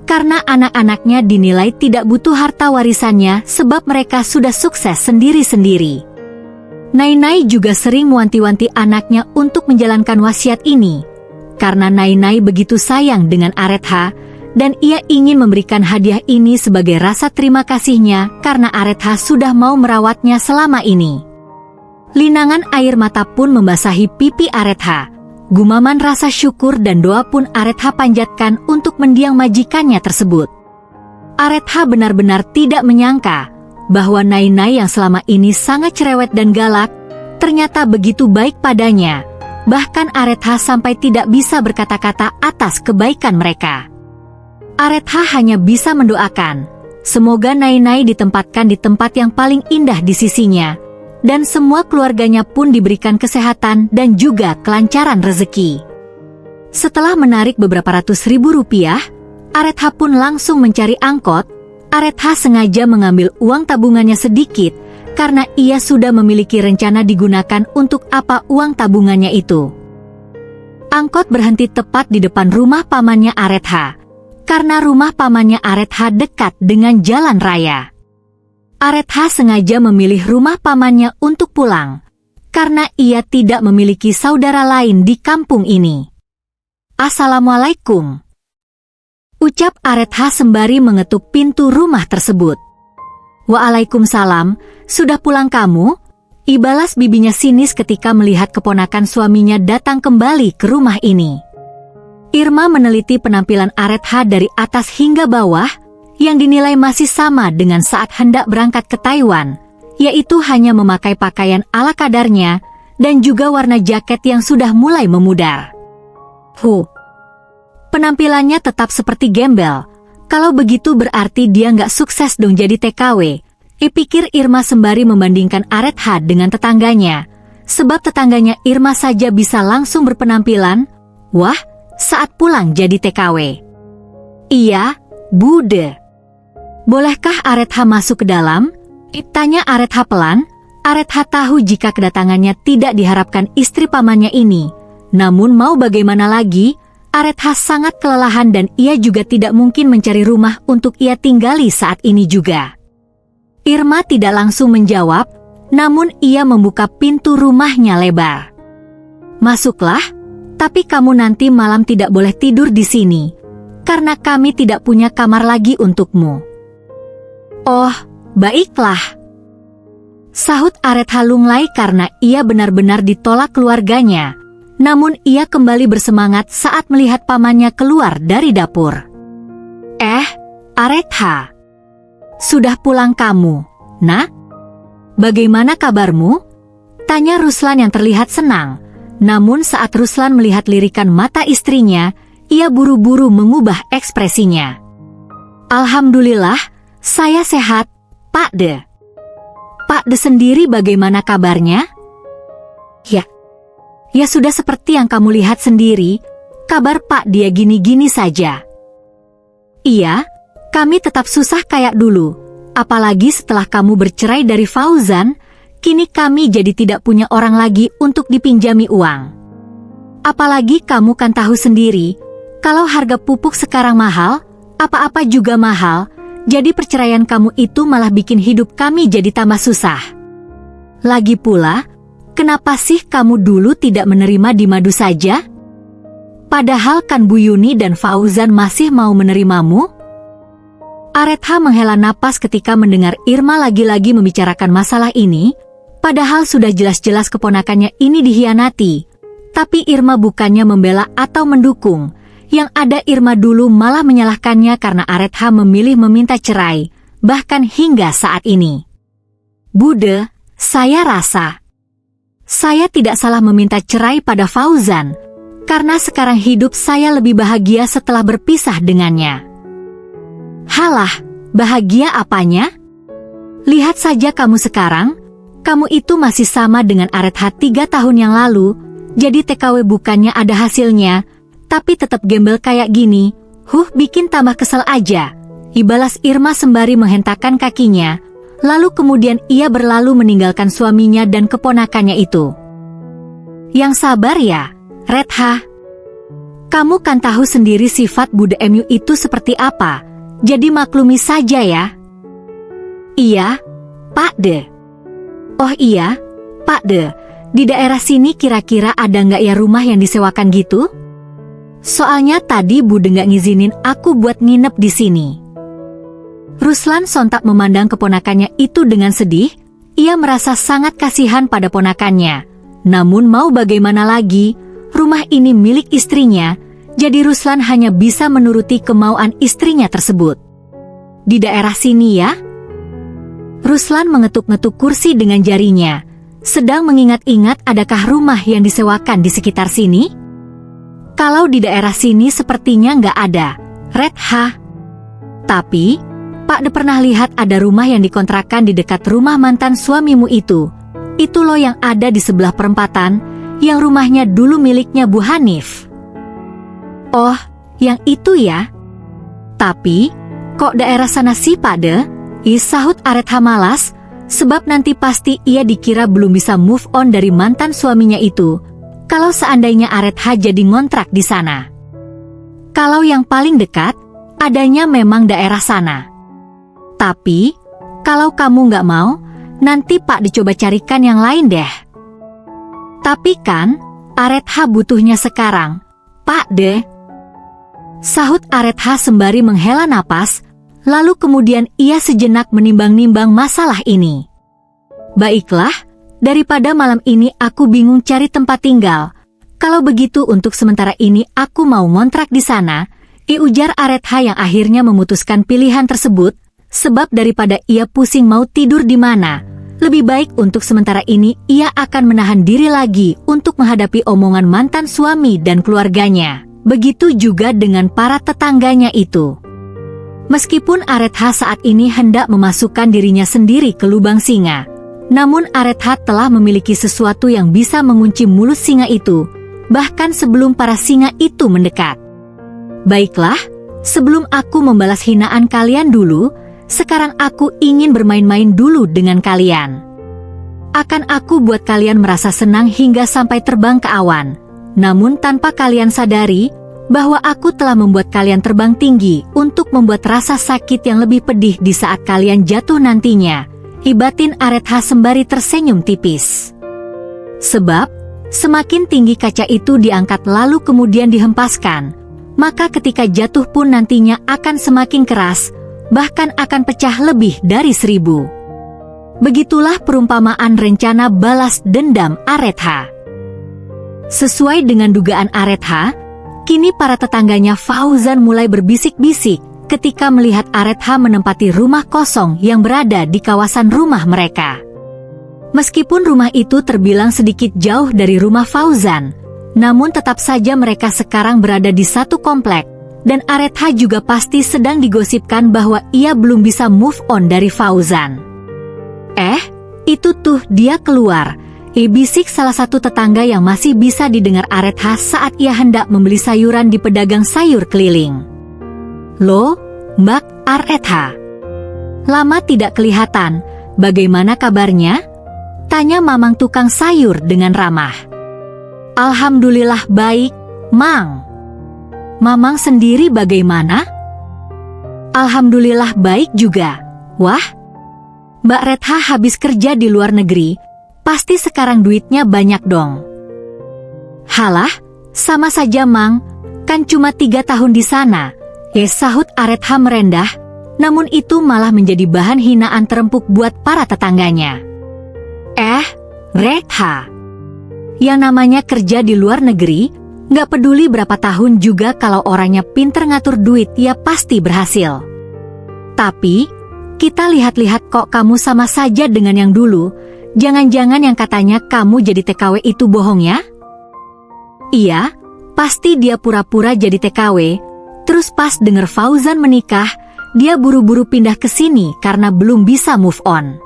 karena anak-anaknya dinilai tidak butuh harta warisannya sebab mereka sudah sukses sendiri-sendiri. Nai-Nai juga sering mewanti-wanti anaknya untuk menjalankan wasiat ini, karena Nai-Nai begitu sayang dengan Aretha, dan ia ingin memberikan hadiah ini sebagai rasa terima kasihnya karena Aretha sudah mau merawatnya selama ini. Linangan air mata pun membasahi pipi Aretha. Gumaman rasa syukur dan doa pun Aretha panjatkan untuk mendiang majikannya tersebut. Aretha benar-benar tidak menyangka bahwa Nai-Nai yang selama ini sangat cerewet dan galak, ternyata begitu baik padanya. Bahkan Aretha sampai tidak bisa berkata-kata atas kebaikan mereka. Aretha hanya bisa mendoakan, semoga Nai-Nai ditempatkan di tempat yang paling indah di sisinya, dan semua keluarganya pun diberikan kesehatan dan juga kelancaran rezeki. Setelah menarik beberapa ratus ribu rupiah, Aretha pun langsung mencari angkot. Aretha sengaja mengambil uang tabungannya sedikit, karena ia sudah memiliki rencana digunakan untuk apa uang tabungannya itu. Angkot berhenti tepat di depan rumah pamannya Aretha, karena rumah pamannya Aretha dekat dengan jalan raya. Aretha sengaja memilih rumah pamannya untuk pulang, karena ia tidak memiliki saudara lain di kampung ini. Assalamualaikum, ucap Aretha sembari mengetuk pintu rumah tersebut. Waalaikumsalam, sudah pulang kamu? Ibalas bibinya sinis ketika melihat keponakan suaminya datang kembali ke rumah ini. Irma meneliti penampilan Aretha dari atas hingga bawah, yang dinilai masih sama dengan saat hendak berangkat ke Taiwan, yaitu hanya memakai pakaian ala kadarnya, dan juga warna jaket yang sudah mulai memudar. Penampilannya tetap seperti gembel. Kalau begitu berarti dia nggak sukses dong jadi TKW, pikir Irma sembari membandingkan Aretha dengan tetangganya, sebab tetangganya Irma saja bisa langsung berpenampilan, wah, saat pulang jadi TKW. Iya, Bude. Bolehkah Aretha masuk ke dalam? Tanya Aretha pelan. Aretha tahu jika kedatangannya tidak diharapkan istri pamannya ini. Namun mau bagaimana lagi, Aretha sangat kelelahan dan ia juga tidak mungkin mencari rumah untuk ia tinggali saat ini juga. Irma tidak langsung menjawab, namun ia membuka pintu rumahnya lebar. Masuklah. Tapi kamu nanti malam tidak boleh tidur di sini, karena kami tidak punya kamar lagi untukmu. Oh, baiklah. Sahut Aretha lunglai karena ia benar-benar ditolak keluarganya, namun ia kembali bersemangat saat melihat pamannya keluar dari dapur. Aretha, sudah pulang kamu, nak? Bagaimana kabarmu? Tanya Ruslan yang terlihat senang. Namun saat Ruslan melihat lirikan mata istrinya, ia buru-buru mengubah ekspresinya. Alhamdulillah, saya sehat, Pak De. Pak De sendiri bagaimana kabarnya? Ya sudah seperti yang kamu lihat sendiri, kabar Pak dia gini-gini saja. Iya, kami tetap susah kayak dulu, Apalagi setelah kamu bercerai dari Fauzan, kini kami jadi tidak punya orang lagi untuk dipinjami uang. Apalagi kamu kan tahu sendiri, kalau harga pupuk sekarang mahal, apa-apa juga mahal, jadi perceraian kamu itu malah bikin hidup kami jadi tambah susah. Lagi pula, kenapa sih kamu dulu tidak menerima di Madu saja? Padahal kan Bu Yuni dan Fauzan masih mau menerimamu? Aretha menghela napas ketika mendengar Irma lagi-lagi membicarakan masalah ini, padahal sudah jelas-jelas keponakannya ini dikhianati. Tapi Irma bukannya membela atau mendukung, yang ada Irma dulu malah menyalahkannya karena Aretha memilih meminta cerai, bahkan hingga saat ini. Bude, saya rasa saya tidak salah meminta cerai pada Fauzan, karena sekarang hidup saya lebih bahagia setelah berpisah dengannya. Halah, bahagia apanya? Lihat saja kamu sekarang, kamu itu masih sama dengan Aretha 3 tahun yang lalu, jadi TKW bukannya ada hasilnya, tapi tetap gembel kayak gini, bikin tambah kesel aja. Ibalas Irma sembari menghentakkan kakinya, lalu kemudian ia berlalu meninggalkan suaminya dan keponakannya itu. Yang sabar ya, Retha. Kamu kan tahu sendiri sifat Bude MU itu seperti apa, jadi maklumi saja ya. Iya, Pak De. Oh iya, Pak De, di daerah sini kira-kira ada nggak ya rumah yang disewakan gitu? Soalnya tadi Bude nggak ngizinin aku buat nginep di sini. Ruslan sontak memandang keponakannya itu dengan sedih. Ia merasa sangat kasihan pada ponakannya. Namun mau bagaimana lagi, rumah ini milik istrinya, jadi Ruslan hanya bisa menuruti kemauan istrinya tersebut. Di daerah sini ya? Ruslan mengetuk-ngetuk kursi dengan jarinya, sedang mengingat-ingat adakah rumah yang disewakan di sekitar sini? Kalau di daerah sini sepertinya nggak ada, Retha. Tapi, Pak De pernah lihat ada rumah yang dikontrakan di dekat rumah mantan suamimu itu. Itu loh yang ada di sebelah perempatan, yang rumahnya dulu miliknya Bu Hanif. Oh, yang itu ya? Tapi, kok daerah sana sih Pak De? Sahut Aretha malas, sebab nanti pasti ia dikira belum bisa move on dari mantan suaminya itu, kalau seandainya Aretha jadi ngontrak di sana. Kalau yang paling dekat, adanya memang daerah sana. Tapi, kalau kamu nggak mau, nanti Pak dicoba carikan yang lain deh. Tapi kan, Aretha butuhnya sekarang, Pak De. Sahut Aretha sembari menghela napas, lalu kemudian ia sejenak menimbang-nimbang masalah ini. Baiklah, daripada malam ini aku bingung cari tempat tinggal. Kalau begitu untuk sementara ini aku mau ngontrak di sana, ujar Aretha yang akhirnya memutuskan pilihan tersebut, sebab daripada ia pusing mau tidur di mana, lebih baik untuk sementara ini ia akan menahan diri lagi untuk menghadapi omongan mantan suami dan keluarganya. Begitu juga dengan para tetangganya itu. Meskipun Aretha saat ini hendak memasukkan dirinya sendiri ke lubang singa, namun Aretha telah memiliki sesuatu yang bisa mengunci mulut singa itu, bahkan sebelum para singa itu mendekat. Baiklah, sebelum aku membalas hinaan kalian dulu, sekarang aku ingin bermain-main dulu dengan kalian. Akan aku buat kalian merasa senang hingga sampai terbang ke awan. Namun tanpa kalian sadari, bahwa aku telah membuat kalian terbang tinggi untuk membuat rasa sakit yang lebih pedih di saat kalian jatuh nantinya, hibatin Aretha sembari tersenyum tipis. Sebab, semakin tinggi kaca itu diangkat lalu kemudian dihempaskan, maka ketika jatuh pun nantinya akan semakin keras, bahkan akan pecah lebih dari 1000. Begitulah perumpamaan rencana balas dendam Aretha. Sesuai dengan dugaan Aretha, kini para tetangganya Fauzan mulai berbisik-bisik ketika melihat Aretha menempati rumah kosong yang berada di kawasan rumah mereka. Meskipun rumah itu terbilang sedikit jauh dari rumah Fauzan, namun tetap saja mereka sekarang berada di satu komplek, dan Aretha juga pasti sedang digosipkan bahwa ia belum bisa move on dari Fauzan. Itu tuh dia keluar, bisik salah satu tetangga yang masih bisa didengar Aretha saat ia hendak membeli sayuran di pedagang sayur keliling. Loh, Mbak Aretha. Lama tidak kelihatan, bagaimana kabarnya? Tanya Mamang tukang sayur dengan ramah. Alhamdulillah baik, Mang. Mamang sendiri bagaimana? Alhamdulillah baik juga. Wah, Mbak Retha habis kerja di luar negeri, pasti sekarang duitnya banyak dong. Halah, sama saja Mang, kan cuma 3 tahun di sana. Sahut Aretha merendah, namun itu malah menjadi bahan hinaan terempuk buat para tetangganya. Retha, yang namanya kerja di luar negeri, nggak peduli berapa tahun juga kalau orangnya pinter ngatur duit ya pasti berhasil. Tapi, kita lihat-lihat kok kamu sama saja dengan yang dulu, jangan-jangan yang katanya kamu jadi TKW itu bohong ya? Iya, pasti dia pura-pura jadi TKW, terus pas denger Fauzan menikah, dia buru-buru pindah ke sini karena belum bisa move on.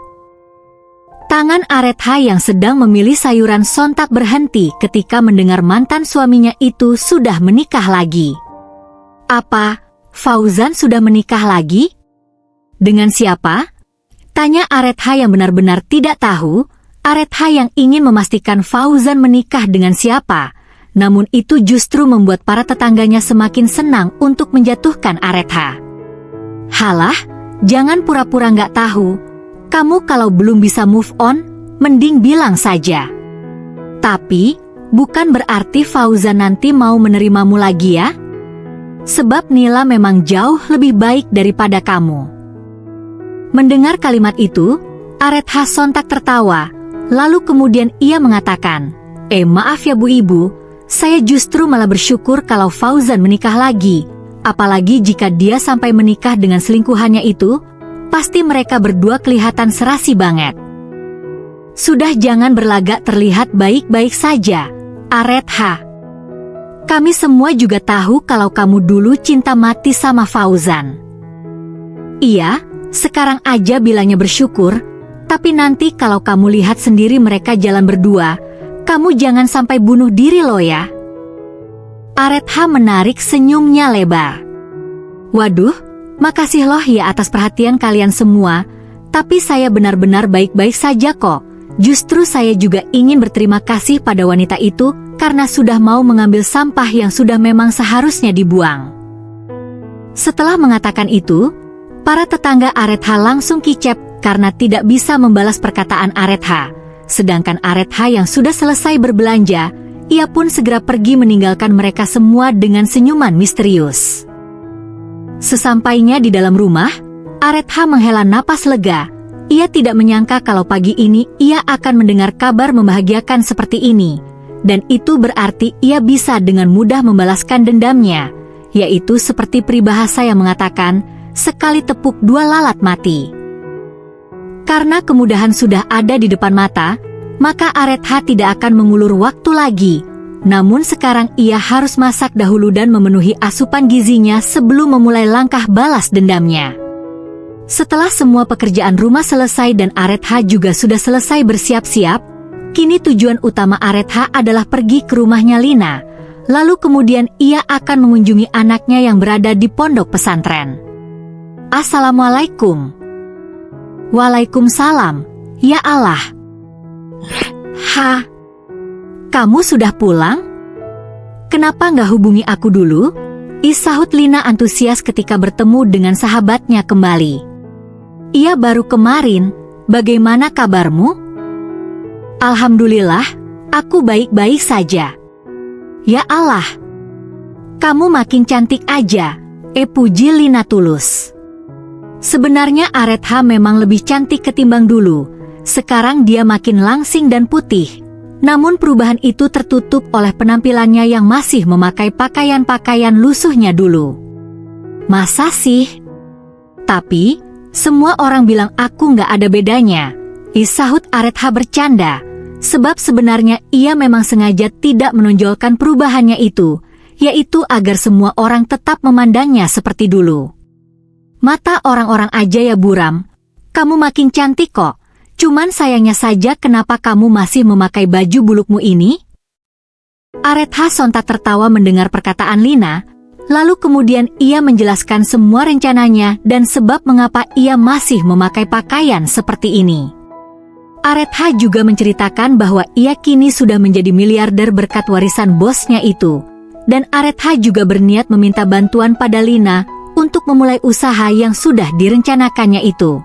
Tangan Aretha yang sedang memilih sayuran sontak berhenti ketika mendengar mantan suaminya itu sudah menikah lagi. Apa, Fauzan sudah menikah lagi? Dengan siapa? Tanya Aretha yang benar-benar tidak tahu. Aretha yang ingin memastikan Fauzan menikah dengan siapa. Namun itu justru membuat para tetangganya semakin senang untuk menjatuhkan Aretha. Halah, jangan pura-pura nggak tahu. Kamu kalau belum bisa move on, mending bilang saja. Tapi, bukan berarti Fauzan nanti mau menerimamu lagi ya. Sebab Nila memang jauh lebih baik daripada kamu. Mendengar kalimat itu, Aretha sontak tertawa. Lalu kemudian ia mengatakan, maaf ya Bu Ibu, saya justru malah bersyukur kalau Fauzan menikah lagi. Apalagi jika dia sampai menikah dengan selingkuhannya itu, pasti mereka berdua kelihatan serasi banget. Sudah jangan berlagak terlihat baik-baik saja, Aretha. Kami semua juga tahu kalau kamu dulu cinta mati sama Fauzan. Iya, sekarang aja bilangnya bersyukur, tapi nanti kalau kamu lihat sendiri mereka jalan berdua, kamu jangan sampai bunuh diri loh ya. Aretha menarik senyumnya lebar. Waduh, makasih loh ya atas perhatian kalian semua, tapi saya benar-benar baik-baik saja kok. Justru saya juga ingin berterima kasih pada wanita itu karena sudah mau mengambil sampah yang sudah memang seharusnya dibuang. Setelah mengatakan itu, para tetangga Aretha langsung kicep karena tidak bisa membalas perkataan Aretha. Sedangkan Aretha yang sudah selesai berbelanja, ia pun segera pergi meninggalkan mereka semua dengan senyuman misterius. Sesampainya di dalam rumah, Aretha menghela napas lega. Ia tidak menyangka kalau pagi ini ia akan mendengar kabar membahagiakan seperti ini. Dan itu berarti ia bisa dengan mudah membalaskan dendamnya, yaitu seperti peribahasa yang mengatakan, sekali tepuk 2 lalat mati. Karena kemudahan sudah ada di depan mata, maka Aretha tidak akan mengulur waktu lagi. Namun sekarang ia harus masak dahulu dan memenuhi asupan gizinya sebelum memulai langkah balas dendamnya. Setelah semua pekerjaan rumah selesai dan Aretha juga sudah selesai bersiap-siap, kini tujuan utama Aretha adalah pergi ke rumahnya Lina. Lalu kemudian ia akan mengunjungi anaknya yang berada di pondok pesantren. Assalamualaikum. Waalaikumsalam. Ya Allah. Kamu sudah pulang? Kenapa nggak hubungi aku dulu? Sahut Lina antusias ketika bertemu dengan sahabatnya kembali. Iya baru kemarin, bagaimana kabarmu? Alhamdulillah, aku baik-baik saja. Ya Allah, kamu makin cantik aja, puji Lina tulus. Sebenarnya Aretha memang lebih cantik ketimbang dulu, sekarang dia makin langsing dan putih. Namun perubahan itu tertutup oleh penampilannya yang masih memakai pakaian-pakaian lusuhnya dulu. Masa sih? Tapi, semua orang bilang aku nggak ada bedanya. Sahut Aretha bercanda, sebab sebenarnya ia memang sengaja tidak menonjolkan perubahannya itu, yaitu agar semua orang tetap memandangnya seperti dulu. Mata orang-orang aja ya buram, kamu makin cantik kok. Cuman sayangnya saja kenapa kamu masih memakai baju bulukmu ini? Aretha sontak tertawa mendengar perkataan Lina, Lalu kemudian ia menjelaskan semua rencananya dan sebab mengapa ia masih memakai pakaian seperti ini. Aretha juga menceritakan bahwa ia kini sudah menjadi miliarder berkat warisan bosnya itu. Dan Aretha juga berniat meminta bantuan pada Lina untuk memulai usaha yang sudah direncanakannya itu.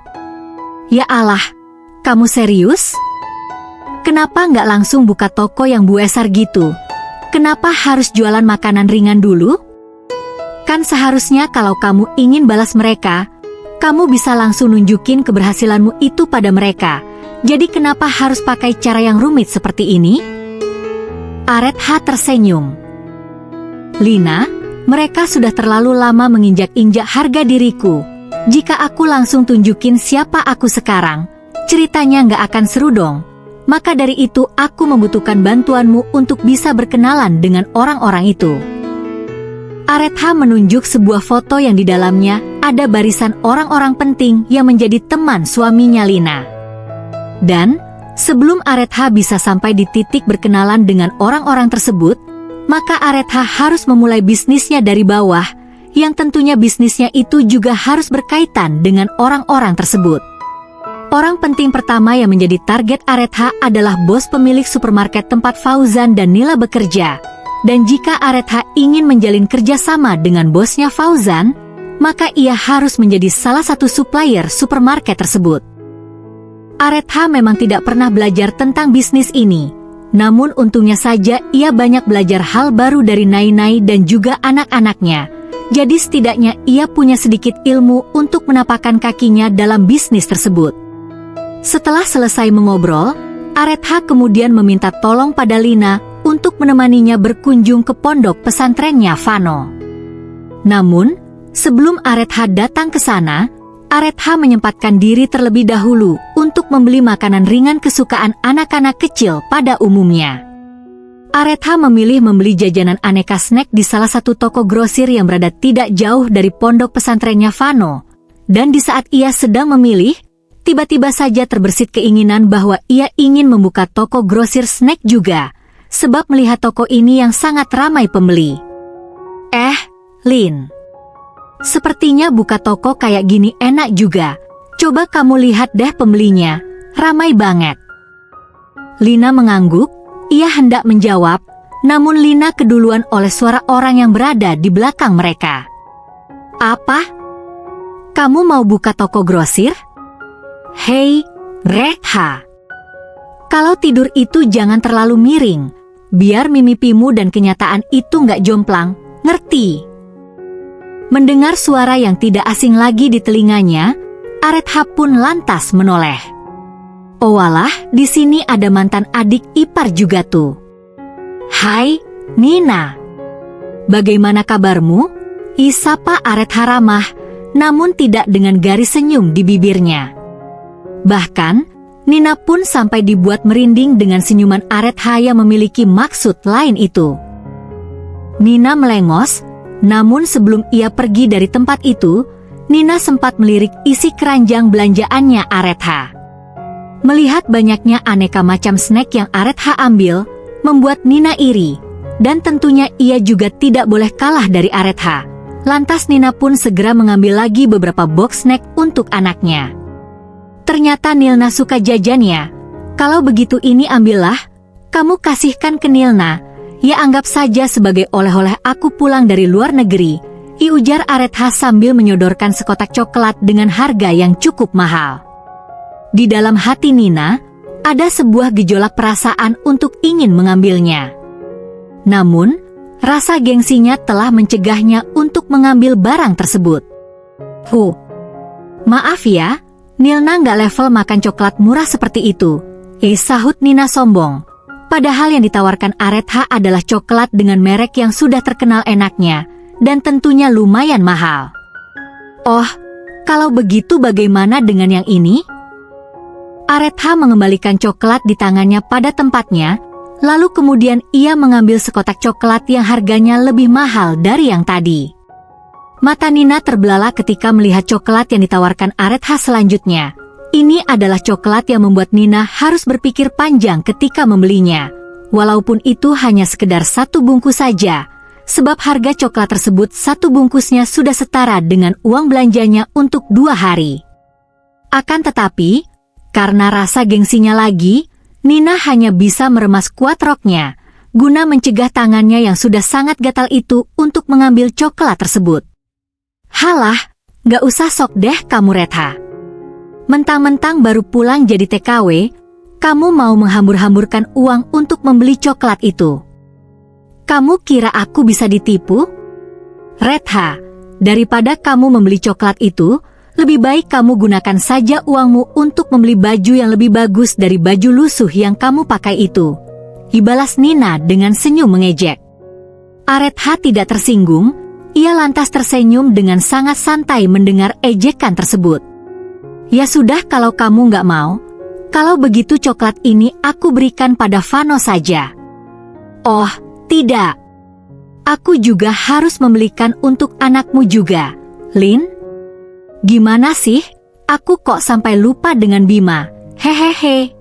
Ya Allah, kamu serius? Kenapa nggak langsung buka toko yang besar gitu? Kenapa harus jualan makanan ringan dulu? Kan seharusnya kalau kamu ingin balas mereka, kamu bisa langsung nunjukin keberhasilanmu itu pada mereka. Jadi kenapa harus pakai cara yang rumit seperti ini? Aretha tersenyum. Lina, mereka sudah terlalu lama menginjak-injak harga diriku. Jika aku langsung tunjukin siapa aku sekarang, ceritanya nggak akan seru dong. Maka dari itu aku membutuhkan bantuanmu untuk bisa berkenalan dengan orang-orang itu. Aretha menunjuk sebuah foto yang di dalamnya ada barisan orang-orang penting yang menjadi teman suaminya Lina. Dan, sebelum Aretha bisa sampai di titik berkenalan dengan orang-orang tersebut, maka Aretha harus memulai bisnisnya dari bawah, yang tentunya bisnisnya itu juga harus berkaitan dengan orang-orang tersebut. Orang penting pertama yang menjadi target Aretha adalah bos pemilik supermarket tempat Fauzan dan Nila bekerja. Dan jika Aretha ingin menjalin kerjasama dengan bosnya Fauzan, maka ia harus menjadi salah satu supplier supermarket tersebut. Aretha memang tidak pernah belajar tentang bisnis ini, namun untungnya saja ia banyak belajar hal baru dari Nai-Nai dan juga anak-anaknya. Jadi setidaknya ia punya sedikit ilmu untuk menapakkan kakinya dalam bisnis tersebut. Setelah selesai mengobrol, Aretha kemudian meminta tolong pada Lina untuk menemaninya berkunjung ke pondok pesantrennya Vano. Namun, sebelum Aretha datang ke sana, Aretha menyempatkan diri terlebih dahulu untuk membeli makanan ringan kesukaan anak-anak kecil pada umumnya. Aretha memilih membeli jajanan aneka snack di salah satu toko grosir yang berada tidak jauh dari pondok pesantrennya Vano. Dan di saat ia sedang memilih, tiba-tiba saja terbersit keinginan bahwa ia ingin membuka toko grosir snack juga, sebab melihat toko ini yang sangat ramai pembeli. Lin, sepertinya buka toko kayak gini enak juga. Coba kamu lihat deh pembelinya, ramai banget. Lina mengangguk, ia hendak menjawab, namun Lina keduluan oleh suara orang yang berada di belakang mereka. Apa? Kamu mau buka toko grosir? Hei, Rekha. Kalau tidur itu jangan terlalu miring, biar mimpimu dan kenyataan itu nggak jomplang, ngerti? Mendengar suara yang tidak asing lagi di telinganya, Aretha pun lantas menoleh. Oh walah, di sini ada mantan adik ipar juga tuh. Hai, Nina. Bagaimana kabarmu? Isapa Aretha ramah, namun tidak dengan garis senyum di bibirnya. Bahkan, Nina pun sampai dibuat merinding dengan senyuman Aretha yang memiliki maksud lain itu. Nina melengos, namun sebelum ia pergi dari tempat itu, Nina sempat melirik isi keranjang belanjaannya Aretha. Melihat banyaknya aneka macam snack yang Aretha ambil, membuat Nina iri, dan tentunya ia juga tidak boleh kalah dari Aretha. Lantas Nina pun segera mengambil lagi beberapa box snack untuk anaknya. Ternyata Nilna suka jajannya. Kalau begitu ini ambillah, kamu kasihkan ke Nilna. Ya anggap saja sebagai oleh-oleh aku pulang dari luar negeri, ujar Aretha sambil menyodorkan sekotak coklat dengan harga yang cukup mahal. Di dalam hati Nina, ada sebuah gejolak perasaan untuk ingin mengambilnya. Namun, rasa gengsinya telah mencegahnya untuk mengambil barang tersebut. Maaf ya, Nilna nggak level makan coklat murah seperti itu, sahut Nina sombong. Padahal yang ditawarkan Aretha adalah coklat dengan merek yang sudah terkenal enaknya, dan tentunya lumayan mahal. Oh, kalau begitu bagaimana dengan yang ini? Aretha mengembalikan coklat di tangannya pada tempatnya, lalu kemudian ia mengambil sekotak coklat yang harganya lebih mahal dari yang tadi. Mata Nina terbelalak ketika melihat coklat yang ditawarkan Aretha selanjutnya. Ini adalah coklat yang membuat Nina harus berpikir panjang ketika membelinya. Walaupun itu hanya sekedar satu bungkus saja, sebab harga coklat tersebut satu bungkusnya sudah setara dengan uang belanjanya untuk 2 hari. Akan tetapi, karena rasa gengsinya lagi, Nina hanya bisa meremas kuat roknya, guna mencegah tangannya yang sudah sangat gatal itu untuk mengambil coklat tersebut. Halah, gak usah sok deh kamu Retha. Mentang-mentang baru pulang jadi TKW, kamu mau menghambur-hamburkan uang untuk membeli coklat itu. Kamu kira aku bisa ditipu? Retha, daripada kamu membeli coklat itu, lebih baik kamu gunakan saja uangmu untuk membeli baju yang lebih bagus dari baju lusuh yang kamu pakai itu. Dibalas Nina dengan senyum mengejek. Aretha tidak tersinggung, ia lantas tersenyum dengan sangat santai mendengar ejekan tersebut. Ya sudah kalau kamu nggak mau, kalau begitu coklat ini aku berikan pada Vano saja. Oh, tidak. Aku juga harus membelikan untuk anakmu juga, Lin. Gimana sih? Aku kok sampai lupa dengan Bima. Hehehe.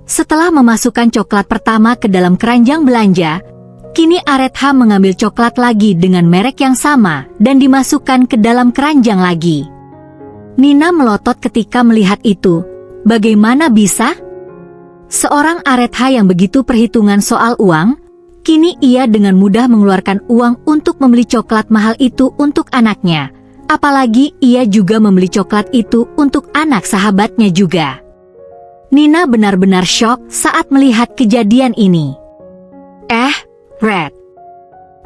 Setelah memasukkan coklat pertama ke dalam keranjang belanja, kini Aretha mengambil coklat lagi dengan merek yang sama dan dimasukkan ke dalam keranjang lagi. Nina melotot ketika melihat itu. Bagaimana bisa? Seorang Aretha yang begitu perhitungan soal uang, kini ia dengan mudah mengeluarkan uang untuk membeli coklat mahal itu untuk anaknya. Apalagi ia juga membeli coklat itu untuk anak sahabatnya juga. Nina benar-benar syok saat melihat kejadian ini. Red.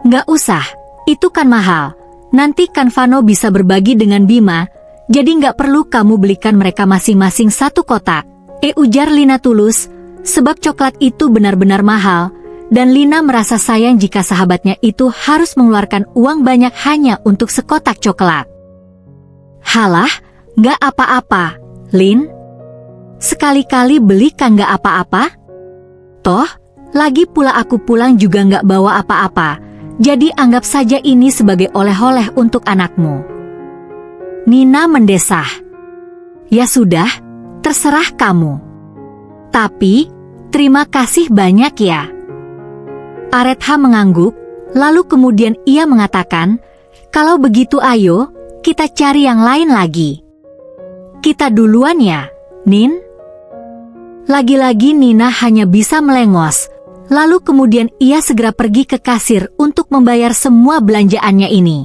Nggak usah, itu kan mahal. Nanti kan Vano bisa berbagi dengan Bima, jadi nggak perlu kamu belikan mereka masing-masing satu kotak. Ujar Lina tulus, sebab coklat itu benar-benar mahal, dan Lina merasa sayang jika sahabatnya itu harus mengeluarkan uang banyak hanya untuk sekotak coklat. Halah, nggak apa-apa, Lin. Sekali-kali beli kan nggak apa-apa? Toh, lagi pula aku pulang juga nggak bawa apa-apa, jadi anggap saja ini sebagai oleh-oleh untuk anakmu. Nina mendesah. Ya sudah, terserah kamu. Tapi, terima kasih banyak ya. Aretha mengangguk, lalu kemudian ia mengatakan, kalau begitu ayo, kita cari yang lain lagi. Kita duluan ya, Nin? Lagi-lagi Nina hanya bisa melengos, lalu kemudian ia segera pergi ke kasir untuk membayar semua belanjaannya ini.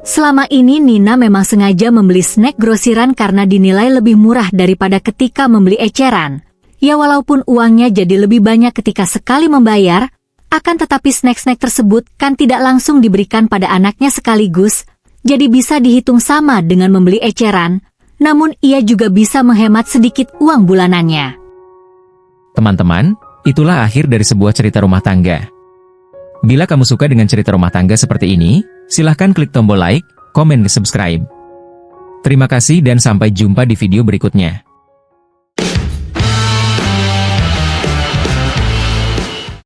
Selama ini Nina memang sengaja membeli snack grosiran karena dinilai lebih murah daripada ketika membeli eceran. Ya walaupun uangnya jadi lebih banyak ketika sekali membayar, akan tetapi snack-snack tersebut kan tidak langsung diberikan pada anaknya sekaligus, jadi bisa dihitung sama dengan membeli eceran, namun ia juga bisa menghemat sedikit uang bulanannya. Teman-teman, itulah akhir dari sebuah cerita rumah tangga. Bila kamu suka dengan cerita rumah tangga seperti ini, silahkan klik tombol like, komen, dan subscribe. Terima kasih dan sampai jumpa di video berikutnya.